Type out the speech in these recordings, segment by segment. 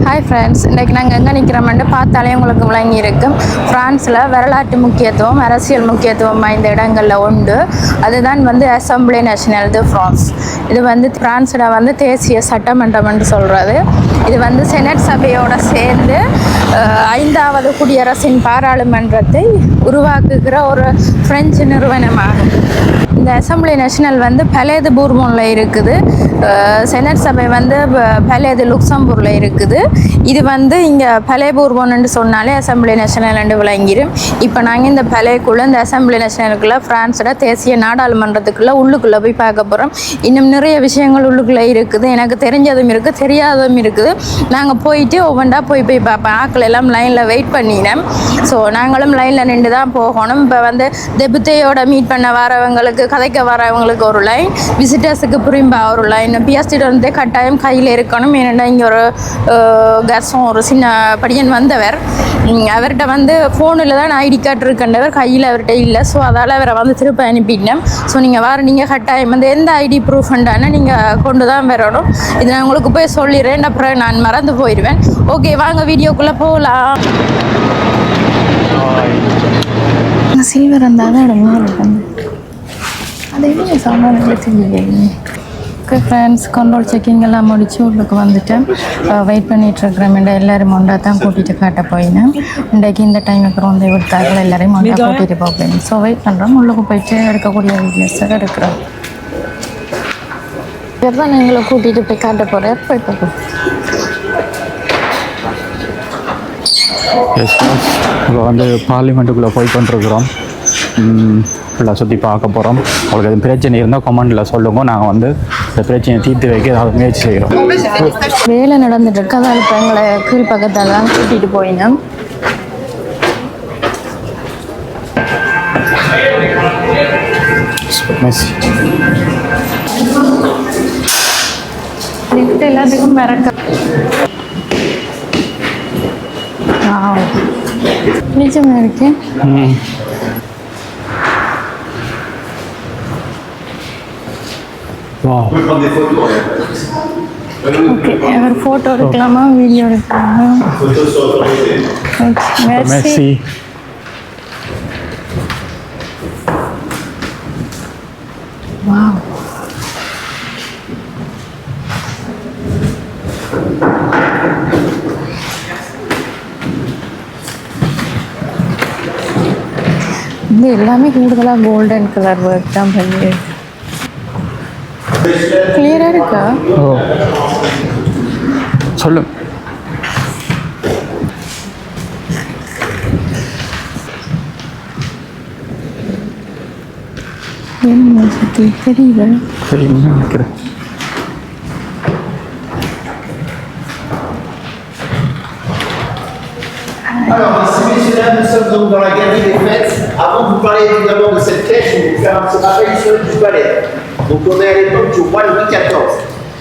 Hi friends, இன்றைக்கி நாங்கள் எங்கே நிற்கிறோம்னு பார்த்தாலே உங்களுக்கு விளங்கி இருக்கும். ஃப்ரான்ஸில் வரலாற்று முக்கியத்துவம், அரசியல் முக்கியத்துவம் வாய்ந்த இடங்களில் உண்டு. அதுதான் அசம்பிளி நேஷனல் து ஃப்ரான்ஸ். இது ஃப்ரான்ஸில் தேசிய சட்டமன்றம் என்று சொல்கிறது. இது செனட் சபையோடு சேர்ந்து 5வது குடியரசின் பாராளுமன்றத்தை உருவாக்குகிற ஒரு பிரெஞ்சு நிறுவனமாகும். இந்த அசம்பிளி நேஷனல் பலே து பூர்போனில் இருக்குது. செனட் சபை பலே து லுக்சம்பூரில் இருக்குது. இது இங்கே பலே பூர்போன்னு சொன்னாலே அசம்பிளி நேஷனல் என்று விளங்கிடும். இப்போ நாங்கள் இந்த பலேக்குள்ளே இந்த அசம்பிளி நேஷனலுக்குள்ளே ஃப்ரான்ஸோட தேசிய நாடாளுமன்றத்துக்குள்ளே உள்ளுக்குள்ளே போய் பார்க்க போகிறோம். இன்னும் நிறைய விஷயங்கள் உள்ளுக்குள்ளே இருக்குது. எனக்கு தெரிஞ்சதும் இருக்குது, தெரியாததும் இருக்குது. நாங்கள் போயிட்டு ஒவ்வொன்றா போய் பார்ப்பேன். ஆக்கள் எல்லாம் லைனில் வெயிட் பண்ணினேன். ஸோ நாங்களும் லைனில் நின்று தான் போகணும். இப்போ டெபுத்தையோட மீட் பண்ண வரவங்களுக்கு, கதைக்க வரவங்களுக்கு ஒரு லைன், விசிட்டர்ஸுக்கு புரியும்பா ஒரு லைன், பிஎஸ்டிட்டு கட்டாயம் கையில் இருக்கணும். ஏன்னா இங்கே ஒரு கர்சம் ஒரு சின்ன படியன் வந்தவர், அவர்கிட்ட ஃபோனில் தான் ஐடி கார்டு இருக்கண்டவர், கையில் அவர்கிட்ட இல்லை. ஸோ அதால் அவரை திருப்ப அனுப்பிட்டேன். ஸோ நீங்கள் கட்டாயம் எந்த ஐடி ப்ரூஃப் உண்டானு நீங்கள் கொண்டு தான் வரணும். இது நான் உங்களுக்கு போய் சொல்லிடுறேன், அப்புறம் நான் மறந்து போயிடுவேன். ஓகே, வாங்க வீடியோக்குள்ளே போகலாம். சில்வர் இருந்தால் தான் இடமா இருக்கு. அது என்ன சாமான் தெரியல. ஓகே ஃப்ரெண்ட்ஸ், கண்ட்ரோல் செக்கிங் எல்லாம் முடிச்சு உள்ளுக்கு வந்துட்டேன். வெயிட் பண்ணிகிட்ருக்குறேன். எல்லோரும் ஒன்றா தான் கூட்டிகிட்டு காட்ட போயினேன். இன்றைக்கு இந்த டைமுக்கு வந்து விட்டார்கள், எல்லோரையும் ஒன்றா கூட்டிகிட்டு போகிறேன். ஸோ வெயிட் பண்ணுறோம். உள்ளுக்கு போயிட்டு எடுக்கக்கூடிய வீடியோஸை எடுக்கிறோம். இவர் தான் எங்களை கூட்டிகிட்டு போய் காட்ட போகிறேன். போய் பார்ப்போம். இப்போ பார்லிமெண்ட்டுக்குள்ளே போய் கொண்டிருக்கிறோம். ஃபுல்லாக சுற்றி பார்க்க போகிறோம். அவங்களுக்கு எதுவும் பிரச்சனை இருந்தால் கமெண்டில் சொல்லுங்க. நாங்கள் இந்த பிரச்சனையை தீர்த்து வைக்க ஏதாவது முயற்சி செய்கிறோம். வேலை நடந்துட்டு இருக்கு. அதான் இப்போ எங்களை கீழ் பக்கத்தால் தான் கூட்டிகிட்டு போயினோம். எல்லாத்துக்கும் மறக்க நிஜமா இருக்கு. ஓகே, அவர் ஃபோட்டோ எடுக்கலாமா, வீடியோ எடுக்கலாமா? மெர்சி. வாவ், இது எல்லாமே கூடுதலாக கோல்டன் கலர் ஒர்க் தான் பண்ணி. கிளியராக இருக்கா? ஓ, சொல்லு. என்ன தெரியல. சரின்னு நினைக்கிறேன். Alors, ici, messieurs, là, nous sommes donc dans la galerie des fêtes. Avant de vous parler évidemment de cette caisse, je vais vous faire un petit rappel historique du palais. Donc, on est à l'époque du roi Louis XIV.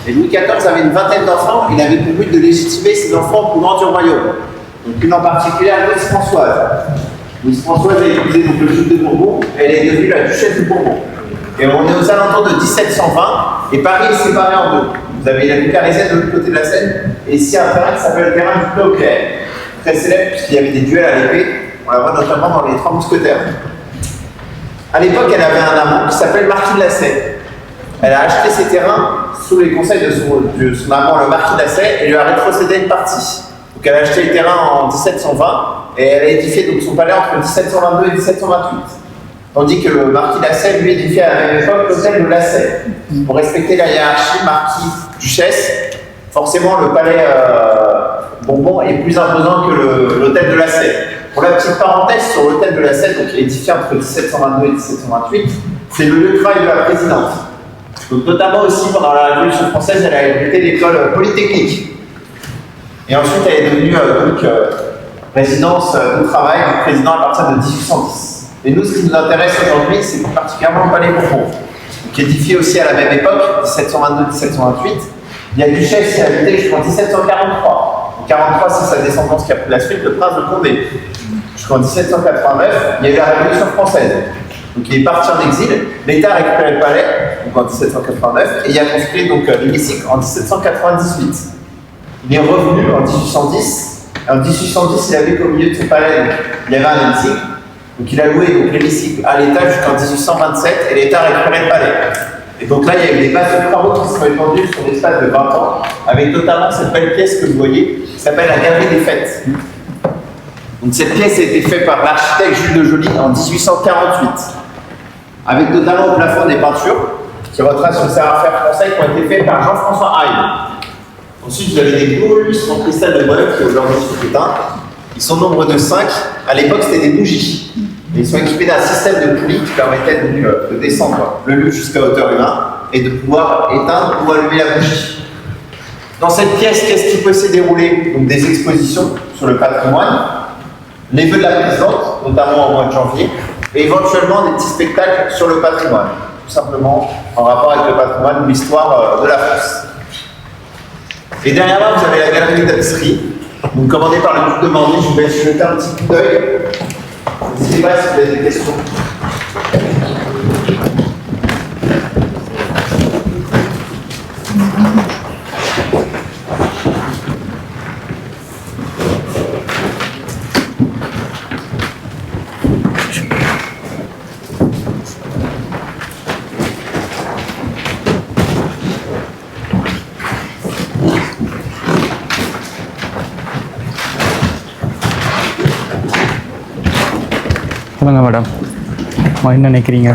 Et Louis XIV avait une vingtaine d'enfants. Il avait pour but de légitimer ses enfants au courant du royaume. Donc, une en particulier, Louise Françoise. Louise Françoise a épousé donc le duc de Bourbon. Elle est devenue la duchesse de Bourbon. Et on est aux alentours de 1720. Et Paris est séparé en deux. Vous avez la ville parisienne de l'autre côté de la Seine. Et ici, un terrain qui s'appelle le terrain du Clos-Clair. Très célèbre puisqu'il y avait des duels à l'épée. On la voit notamment dans les 3 mousquetaires. À l'époque, elle avait un amant qui s'appelle Marquis de Lassay. Elle a acheté ses terrains sous les conseils de son amant, le Marquis de Lassay, et lui a rétrocédé une partie. Donc elle a acheté les terrains en 1720 et elle a édifié donc son palais entre 1722 et 1728. Tandis que le Marquis de Lassay, lui, édifiait à la même époque l'hôtel de Lassay. Pour respecter la hiérarchie marquis-duchesse, forcément le palais Bourbon est plus imposant que l'hôtel de Lassay. Pour la petite parenthèse sur l'hôtel de Lassay, donc édifié entre 1722 et 1728, c'est le lieu de travail de la présidente. Donc notamment aussi pendant la Révolution française, elle a hérité l'école polytechnique. Et ensuite, elle est devenue résidence de travail du président à partir de 1810. Et nous, ce qui nous intéresse aujourd'hui, c'est particulièrement le palais Bourbon, qui est édifié aussi à la même époque, 1722-1728. Il y a Duchesse qui a habité jusqu'en 1743. En 1943, c'est sa descendance qui a pris la suite, le prince de Condé. Jusqu'en 1789, il y a eu la Révolution française. Donc il est parti en exil, l'État a récupéré le palais, donc en 1789, et il a construit donc l'hémicycle en 1798. Il est revenu en 1810. En 1810, il a vu qu'au milieu de ce palais, il y avait un hémicycle. Donc il a loué l'hémicycle à l'État jusqu'en 1827 et l'État a récupéré le palais. Et donc là, il y a eu des bases de travaux qui se sont étendues sur l'espace de 20 ans, avec notamment cette belle pièce que vous voyez, qui s'appelle la Galerie des Fêtes. Donc cette pièce a été faite par l'architecte Jules de Joly en 1848, avec notamment au plafond des peintures qui retracent le savoir-faire français qui ont été faites par Jean-François Haïm. Ensuite, vous avez des beaux lustres en cristal de Breuil qui aujourd'hui sont éteints. Ils sont nombre de 5. À l'époque, c'était des bougies. Et ils sont équipés d'un système de poulies qui permettait donc, de descendre le lustre jusqu'à hauteur humaine et de pouvoir éteindre ou allumer la bougie. Dans cette pièce, qu'est-ce qui peut s'y dérouler? Donc des expositions sur le patrimoine, les vœux de la présidente, notamment au mois de janvier, et éventuellement des petits spectacles sur le patrimoine, tout simplement en rapport avec le patrimoine ou l'histoire de la France. Et derrière là, vous avez la galerie de tapisserie, donc commandée par le duc de Mandy. Je vous laisse jeter un petit coup d'œil. N'hésitez pas si vous avez des questions. சொல்லுங்க மேடம் என்ன நினைக்கிறீங்க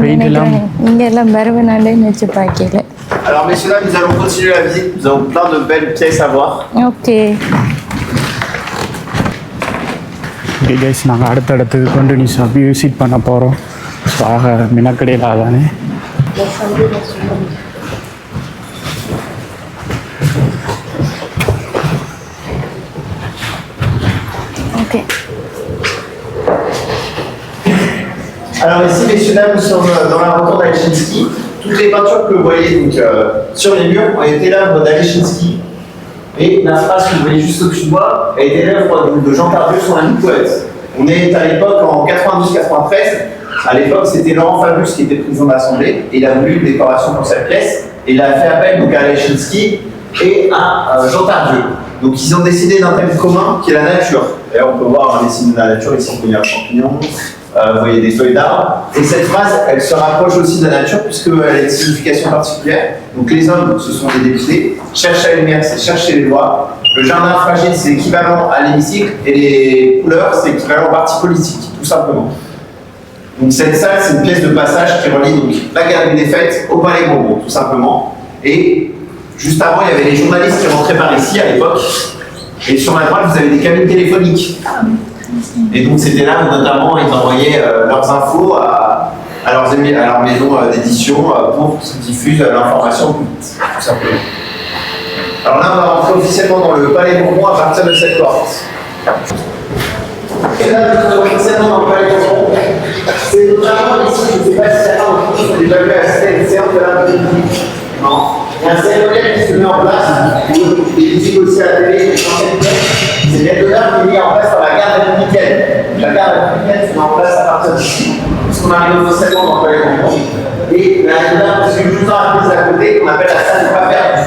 பெயிண்ட் எல்லாம் இங்கே எல்லாம் வருவனாலேன்னு வச்சு பார்க்கல. Alors messieurs dames, nous allons continuer la visite. Nous avons plein de belles pièces à voir. Okay. Okay guys, நாங்கள் அடுத்தடுத்து கண்டினியூஸாக விசிட் பண்ண போகிறோம். ஸோ ஆக மினக்கடையில் தானே okay. Alors ici, messieurs dames, nous sommes dans la rotonde d'Alechinsky. Toutes les peintures que vous voyez donc, sur les murs ont été l'œuvre d'Alechinsky. Et la phrase que vous voyez juste au-dessus de moi a été l'œuvre de Jean Cardieu, son ami poète. On est à l'époque en 92-93. À l'époque, c'était Laurent Fabius qui était président de l'Assemblée. Et il a voulu une décoration pour cette pièce. Et il a fait appel donc, à Alechinsky et à Jean Cardieu. Donc ils ont décidé d'un thème commun qui est la nature. D'ailleurs, on peut voir un dessin de la nature ici, on peut un champignon. Vous voyez des feuilles d'arbres. Et cette phrase, elle se rapproche aussi de la nature puisqu'elle a une signification particulière. Donc les hommes, ce sont des députés. Chercher la lumière, c'est chercher les lois. Le jardin fragile, c'est équivalent à l'hémicycle. Et les couleurs, c'est équivalent au parti politique, tout simplement. Donc cette salle, c'est une pièce de passage qui relie donc, la galerie des Fêtes au Palais Bourbon, tout simplement. Et juste avant, il y avait les journalistes qui rentraient par ici à l'époque. Et sur la droite, vous avez des cabines téléphoniques. Et donc c'était là où notamment ils envoyaient leurs infos à leur maison d'édition pour qu'ils diffusent l'information tout simplement. Alors là on va rentrer officiellement dans le Palais Bourbon à partir de cette porte. Et là nous sommes officiellement dans le Palais Bourbon. C'est notamment ici, je ne sais pas si certains d'entre vous ont déjà vu assister à une séance de la République. Non. Il y a un cérémonial qui se met en place, et ici aussi à la télé, c'est l'aide d'honneur qui est mis en place par la garde républicaine. La garde républicaine se met en place à partir d'ici, puisqu'on arrive officiellement dans le Palais Bourbon. Et la aide d'honneur, c'est juste dans la prise à côté, qu'on appelle la salle de pas perdre.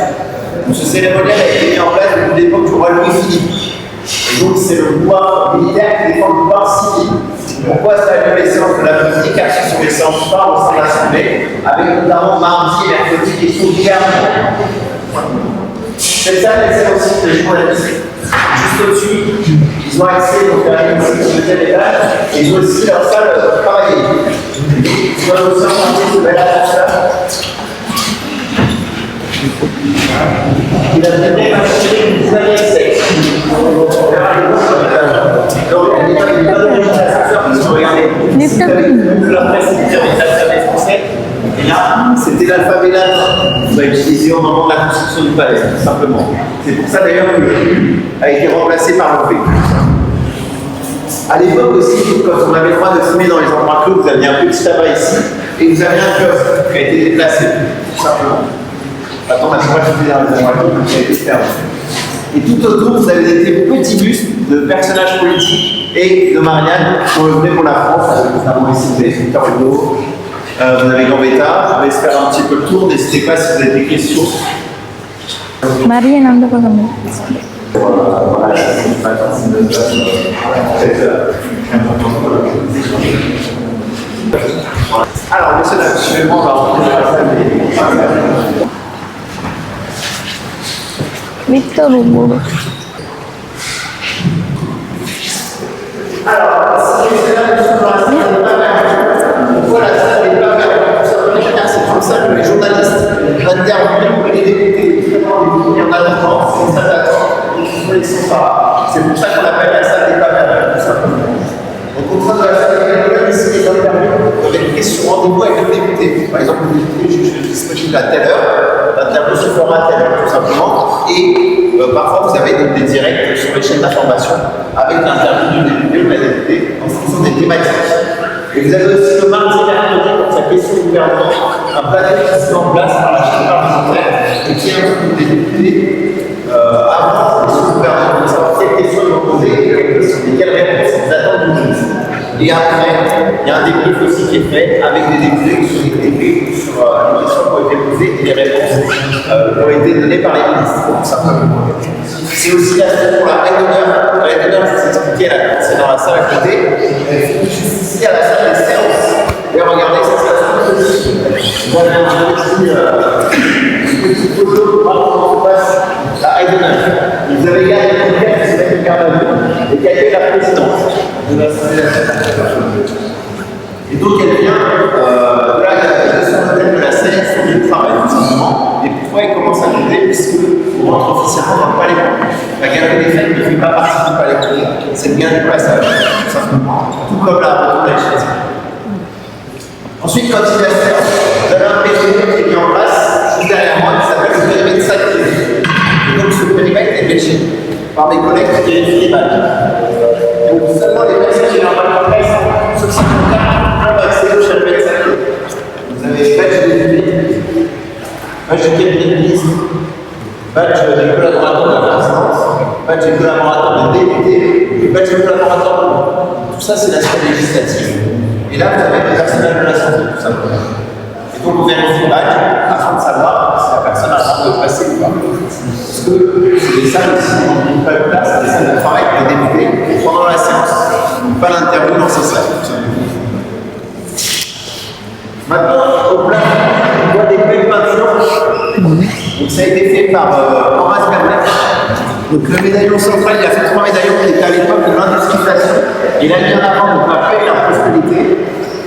Ce cérémonial a été mis en place depuis l'époque du roi Louis-Philippe. Et donc c'est le pouvoir militaire qui défend le pouvoir civil. Pourquoi ça a lieu les séances de la République? Car ce sont les séances phares au sein de l'Assemblée, avec notamment mardi et mercredi qui sont gouvernements. Cette salle, elle sert aussi pour les journalistes. Juste au-dessus, ils ont accès donc, à une deuxième étage, et ils ont aussi leur salle pour travailler. Ils doivent aussi emprunter ce bel ascenseur. Il a été construit au 19e siècle. Donc, il n'y a pas de ascenseur qui sont regardés. La presse était avec l'alphabet français. Et là, c'était l'alphabet latin qu'on a utilisé au moment de la construction du palais, tout simplement. C'est pour ça d'ailleurs que le U a été remplacé par le V. À l'époque aussi, quand on avait le droit de fumer dans les endroits clos, vous aviez un petit tabac ici, et vous aviez un kiosque qui a été déplacé, tout simplement. Maintenant, on a le droit de fumer dans les endroits clos, qui a été fermé. Et tout autour, vous avez des petits bustes de personnages politiques et de Marianne qui ont œuvré pour la France, avec notamment ici, vous avez Victor Hugo, vous avez Gambetta. Je vais faire un petit peu le tour, n'hésitez pas si vous avez des questions. Marianne அந்த பக்கம். Alors, monsieur, actuellement, on va rentrer dans la salle des... Victor Hugo. Alors, si c'est là, nous sommes dans la salle des papers. Voilà, la salle des papers. C'est comme ça que les journalistes interviewent les députés. Il y en a longtemps, c'est une salle d'attente. Ils ne sont pas. C'est pour ça qu'on appelle la salle des papers, tout simplement. Donc, au sein de la salle des papers, ici, les interviews peuvent être prises sur rendez-vous avec le député. Par exemple, le député juge disponible à telle heure, l'interview se fera à telle heure, tout simplement. Et parfois, vous avez donc des directs sur les chaînes d'information avec l'interview du député ou de la députée en fonction des thématiques. Et vous avez aussi le mardi mercredi pour sa question au gouvernement, un panel qui se met en place par la chaîne parlementaire et qui invite les députés avant la question au gouvernement pour savoir quelles questions ils vont poser et quelles réponses ils attendent du ministre. Et après, il y a un débrief aussi qui est fait avec des députés qui sont éclairés sur les questions qui ont été posées et les réponses qui ont été données par les ministres, tout simplement. C'est aussi l'aspect pour la règle d'honneur. La règle d'honneur, je vous expliquais là, c'est dans la salle à côté. Juste ici à la salle des séances. Et regardez, ça se passe comme ceci. Vous avez un petit photo pour voir comment se passe la règle d'honneur. Vous avez gardé le qui se met le garde à vue et qui a été la présidence de l'Assemblée nationale. Et donc elle vient de son modèle de la sélection du travail, tout simplement. Et pourquoi elle commence à monter? Puisqu'on rentre officiellement dans le palais. La galerie des fêtes ne fait pas partie du palais. C'est bien du passage, tout simplement. Tout comme la retour des chaises. Ensuite, quand il y a vous avez un périmètre qui est mis en place, juste derrière moi, qui s'appelle le périmètre sacré. Et donc ce périmètre est vérifié par mes collègues qui vérifient les badges. Donc seulement les personnes qui ont un badge sur ce compte-là peuvent accéder au périmètre sacré. Vous avez badge de député, badge de cabinet de ministre, badge des collaborateurs de la présidence, badge des collaborateurs des députés, et badge des collaborateurs de tout ça, c'est l'aspect législatif. Et là, vous avez des personnels de la santé, tout simplement. Et donc, on vérifie le badge afin de savoir si la personne a le droit de passer ou pas. Parce que c'est des salles aussi, on ne dit pas de place, c'est des salles de travail pour les députés pendant la séance. Pas l'interview dans ces salles, tout simplement. Maintenant, au plan, on voit des belles peintures. Donc, ça a été fait par Horace Vernet. Donc, le médaillon central, il a fait 3 médaillons qui étaient à l'époque de l'industrialisation. Il a mis en avant donc, la paix et la prospérité.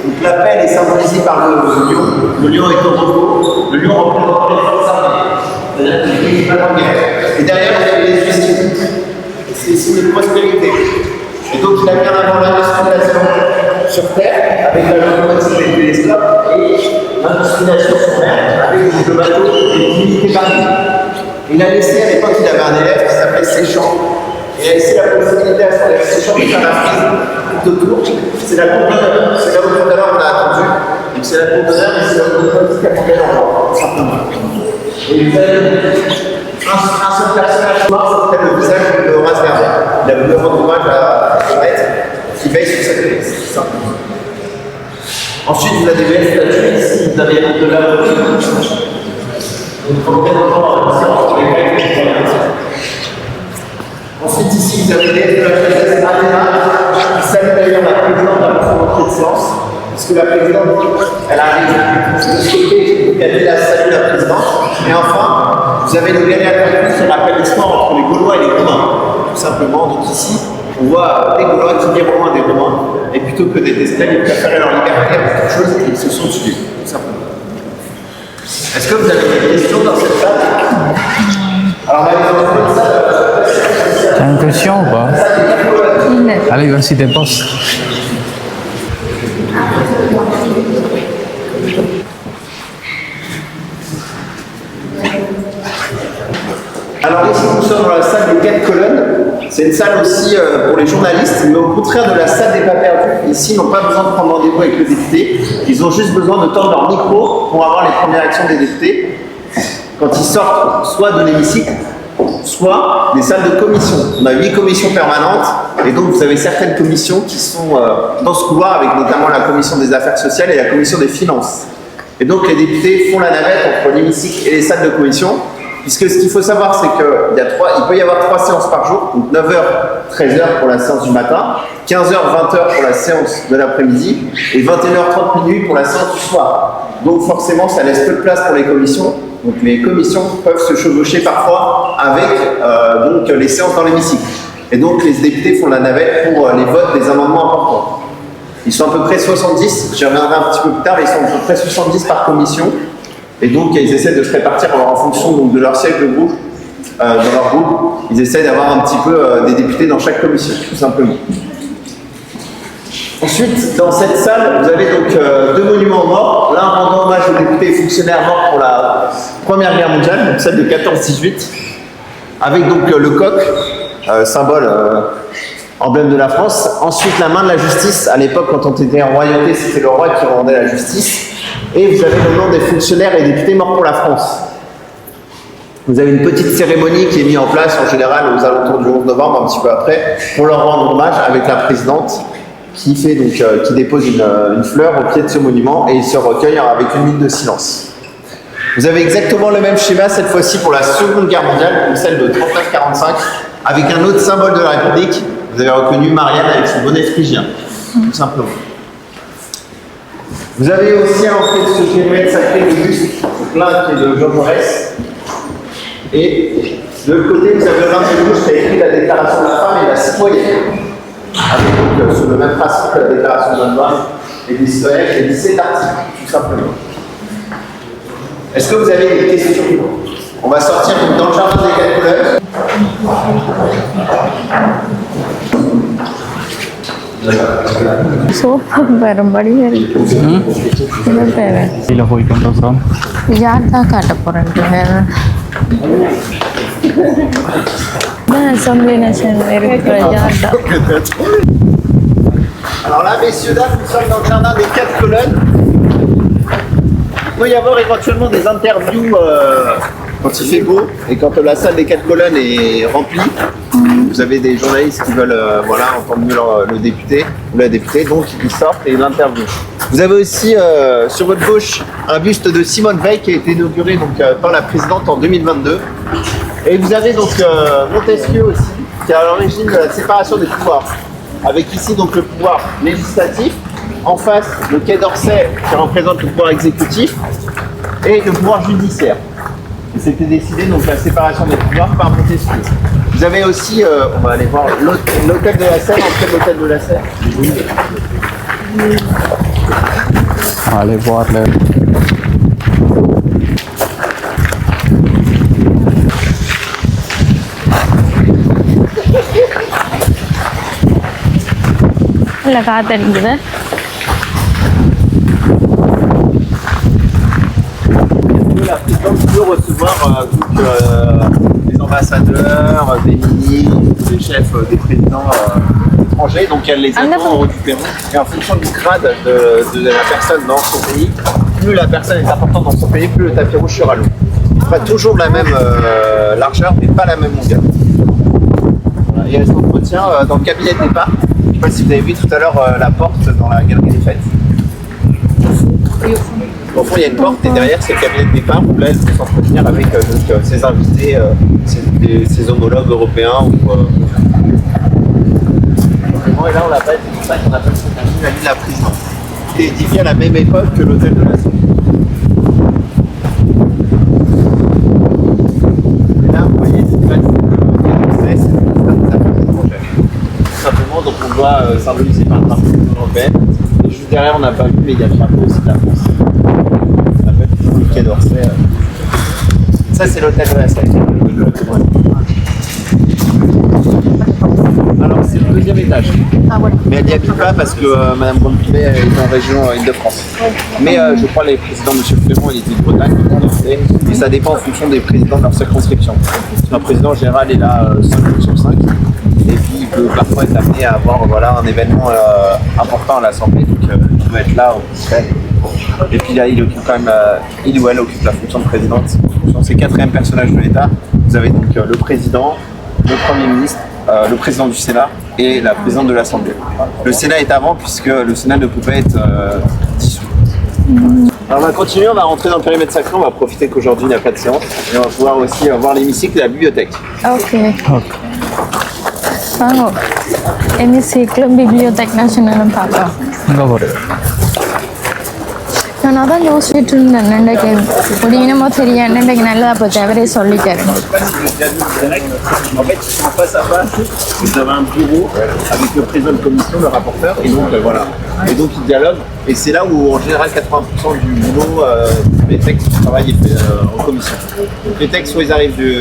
Donc, la paix est symbolisée par le lion. Le lion est au repos. Le lion représente les forces armées. C'est-à-dire qu'il n'est pas en guerre. Et derrière, vous avez les justices. C'est ici de prospérité. Et donc, il a mis en avant l'industrialisation sur terre, avec la locomotive et le télescope, et l'industrialisation sur mer, avec le bateau et l'unité marine. Il a laissé, à l'époque, il avait un élève qui s'appelait Séchant. Il a laissé la possibilité à son élève Séchant de faire la frise tout autour. C'est la pompe d'honneur. C'est là où tout à l'heure on a attendu. Donc c'est la pompe d'honneur, mais c'est la locomotive qui a monté l'endroit, tout simplement. Et vous avez un seul personnage mort, ça s'appelle le visage de Horace Vernet. Il a voulu rendre hommage à Vernet, qui veille sur cette place, tout simplement. Ensuite, vous avez des belles statues ici, vous avez de la ensuite, ici, vous avez les princesses Adéna, qui salue d'ailleurs la présidente avant son entrée de séance, puisque la présidente, elle arrive de ce côté, donc elle dit la salut la présidente. Et enfin, vous avez le galéateur qui rappelle l'histoire entre les Gaulois et les Romains, tout simplement. Donc ici, on voit des Gaulois qui viennent Romains des Romains, et plutôt que d'être esclaves, ils préféraient leur liberté à quelque chose et ils se sont tués, tout simplement. Est-ce que vous avez des questions dans cette salle? Alors, là, T'as une question ou pas? À l'université Poste. alors ici, nous sommes dans la salle des 4 colonnes. C'est une salle aussi pour les journalistes, mais au contraire de la salle des pas perdus. Ici, ils n'ont pas besoin de prendre rendez-vous avec le député. Ils ont juste besoin de tendre leur micro pour avoir les premières actions des députés quand ils sortent soit de l'hémicycle, soit des salles de commission. On a 8 commissions permanentes, et donc vous avez certaines commissions qui sont dans ce couloir, avec notamment la commission des affaires sociales et la commission des finances. Et donc les députés font la navette entre l'hémicycle et les salles de commission Puisque ce qu'il faut savoir, c'est qu'il peut y avoir 3 séances par jour, donc 9h, 13h pour la séance du matin, 15h, 20h pour la séance de l'après-midi, et 21h30 minuit pour la séance du soir. Donc forcément, ça laisse peu de place pour les commissions. Donc les commissions peuvent se chevaucher parfois avec donc, les séances dans l'hémicycle. Et donc les députés font la navette pour les votes des amendements importants. Ils sont à peu près 70, j'y reviendrai un petit peu plus tard, ils sont à peu près 70 par commission. Et donc ils essaient de se répartir en fonction donc, de leur siège de groupe, dans leur groupe. Ils essaient d'avoir un petit peu des députés dans chaque commission, tout simplement. Ensuite, dans cette salle, vous avez donc 2 monuments aux morts. L'un rendant hommage aux députés et fonctionnaires morts pour la Première Guerre mondiale, donc celle de 14-18, avec donc le coq, symbole, emblème de la France. Ensuite, la main de la justice. À l'époque, quand on était en royauté, c'était le roi qui rendait la justice. Et vous avez le nom des fonctionnaires et députés morts pour la France. Vous avez une petite cérémonie qui est mise en place en général aux alentours du 11 novembre, un petit peu après, pour leur rendre hommage avec la présidente qui dépose une fleur au pied de ce monument et ils se recueillent avec une minute de silence. Vous avez exactement le même schéma cette fois-ci pour la Seconde Guerre mondiale, comme celle de 39-45, avec un autre symbole de la République. Vous avez reconnu Marianne avec son bonnet phrygien, tout simplement. Vous avez aussi à l'entrée de ce périmètre sacré le buste, donc là qui est de Jean Jaurès. Et de l'autre côté, vous avez l'un de gauche qui a écrit la déclaration de la femme et la citoyenne. Avec donc, sur le même principe que la déclaration de la loi et des citoyens, il y a 17 articles, tout simplement. Est-ce que vous avez des questions? On va sortir dans le jardin des 4 couleurs. Super படி இதில் போய் கொண்டிருக்கிறோம். யார் தான் காட்ட போகிறேன் assembly national இருக்கிற யார் தான். Alors là, messieurs, dames, nous sommes dans le jardin des 4 colonnes. Il peut y avoir éventuellement des interviews quand il fait beau et quand la salle des 4 colonnes est remplie. Vous avez des journalistes qui veulent entendre mieux le député ou la députée, donc ils sortent et l'interviewent. Vous avez aussi sur votre gauche un buste de Simone Veil qui a été inauguré donc, par la présidente en 2022. Et vous avez donc Montesquieu aussi, qui est à l'origine de la séparation des pouvoirs. Avec ici donc le pouvoir législatif, en face le Quai d'Orsay qui représente le pouvoir exécutif et le pouvoir judiciaire. Et c'était décidé donc la séparation des pouvoirs par Montesquieu. Vous avez aussi, on va aller voir l'hôtel de la Seine, entrée de l'hôtel de la Seine. On va aller voir le... இல்லை காத்தடிக்குது. La présidente peut recevoir des ambassadeurs, des ministres, des chefs, des présidents étrangers, donc elle les attend en haut du perron. Et en fonction du grade de la personne dans son pays, plus la personne est importante dans son pays, plus le tapis rouge sera long. Il fera toujours la même largeur, mais pas la même longueur. Voilà. Et elle s'entretient dans le cabinet de départ. Je ne sais pas si vous avez vu tout à l'heure la porte dans la galerie des fêtes. Au fond, il y a une porte et derrière, c'est le cabinet de départ où là, elle peut s'entretenir avec ses invités, ses homologues européens. Et là, on l'appelle, c'est pour ça qu'on appelle cette avenue la ville de la présidence. Qui est édifiée à la même époque que l'hôtel de la Seine. Et là, vous voyez, c'est tout simplement, donc on doit symboliser par le drapeau de l'Union européenne. Et juste derrière, on n'a pas vu, mais il y a le drapeau aussi de la France. On appelle toujours le Quai d'Orsay. Ça, c'est l'hôtel de la Seine. Alors, c'est le deuxième étage. Ah, voilà. Mais elle n'y habite pas parce que Mme Grande-Poulet est en région Île-de-France. Mais je crois que les présidents, M. Frémont, il était de Bretagne, et ça dépend en fonction des présidents de leur circonscription. Un président général est là 5 jours sur 5. Et puis il peut parfois être amené à avoir un événement important à l'Assemblée, donc il doit être là au Bruxelles. Et puis là, il occupe quand même, il ou elle occupe la fonction de présidente. C'est le 4e personnage de l'État. Vous avez donc le président, le Premier ministre, le président du Sénat et la présidente de l'Assemblée. Le Sénat est avant puisque le Sénat ne peut pas être dissous. Alors on va continuer, on va rentrer dans le périmètre sacré, on va profiter qu'aujourd'hui il n'y a pas de séance. Et on va pouvoir aussi voir l'hémicycle et la bibliothèque. Ok. வாங்க ஹெமிசைக்கிள் பிப்ளியோதெக் நேஷனலும் பார்க்கலாம். இங்கே ஒரு நான் அதான் யோசிச்சுட்டு இருந்தேன் இன்றைக்கு முடியணுமோ தெரியாது இன்றைக்கு நல்லா போச்சு அவரே சொல்லிட்டாரு. En fait, ils sont face à face, vous avez un bureau avec le président de commission, le rapporteur, et donc voilà. Et donc ils dialoguent, et c'est là où en général 80% du boulot des textes du travail est fait en commission. Donc, les textes, soit ils arrivent du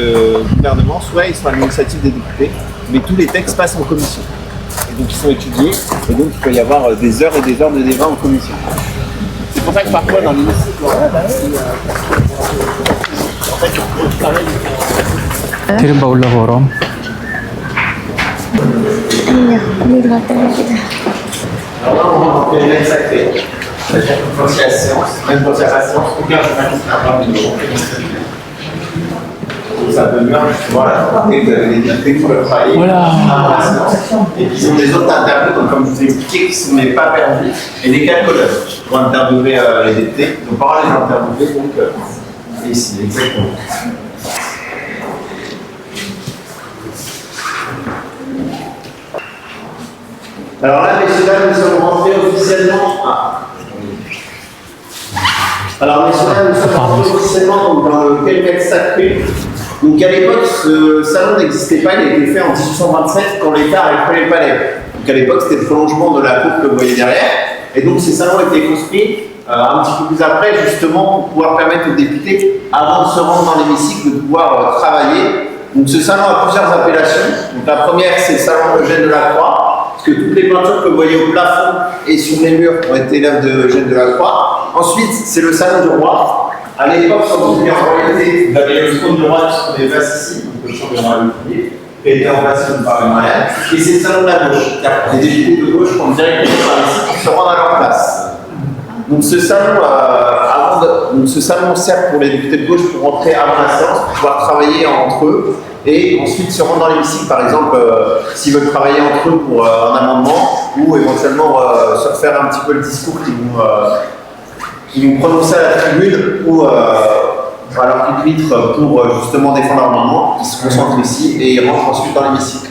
gouvernement, soit ils sont à l'initiative des députés, mais tous les textes passent en commission. Et donc ils sont étudiés, et donc il peut y avoir des heures et des heures de débat en commission. C'est pour ça que parfois dans l'hémicycle, en fait, on travaille. திரும்ப உள்ளே போகிறோம். Alors là, on rentre dans le périmètre sacré. C'est-à-dire que quand il y a séance, même quand il n'y a pas de séance, aucun journaliste n'a pas de bureau. Donc ça peut bien, voilà, et vous avez des députés qui peuvent travailler avant la séance. Et puis ils ont des autres interviews, donc comme je vous ai expliqué, qui ne sont pas perdus, et des calculateurs pour interviewer les députés. Donc par là, les interviewer, donc ici, exactement. Alors là, messieurs, dames, nous sommes rentrés officiellement. Alors, messieurs, dames, nous sommes rentrés officiellement dans le périmètre sacré. Donc, à l'époque, ce salon n'existait pas, il a été fait en 1827 quand l'État a récupéré le palais. Donc, à l'époque, c'était le prolongement de la cour que vous voyez derrière. Et donc, ces salons ont été construits un petit peu plus après, justement, pour pouvoir permettre aux députés, avant de se rendre dans l'hémicycle, de pouvoir travailler. Donc, ce salon a plusieurs appellations. Donc, la première, c'est le salon Eugène Delacroix. Que toutes les peintures que vous voyez au plafond et sur les murs ont été l'œuvre de Eugène Delacroix. Ensuite, c'est le salon du roi. À l'époque, quand vous venez en royauté, vous avez le trône du roi qui se trouvait face ici, donc le championnat qui était remplacé par le mariage. Et c'est le salon de la gauche. Les députés de gauche vont directement par ici qui se rendent à leur place. Donc ce salon sert pour les députés de gauche pour rentrer avant la séance, pour pouvoir travailler entre eux. Et ensuite se rendre dans l'hémicycle, par exemple, s'ils veulent travailler entre eux pour un amendement, ou éventuellement se refaire un petit peu le discours qu'ils vont prononcer à la tribune, ou à leur pupitre pour justement défendre leur amendement, ils se concentrent ici et ils rentrent ensuite dans l'hémicycle.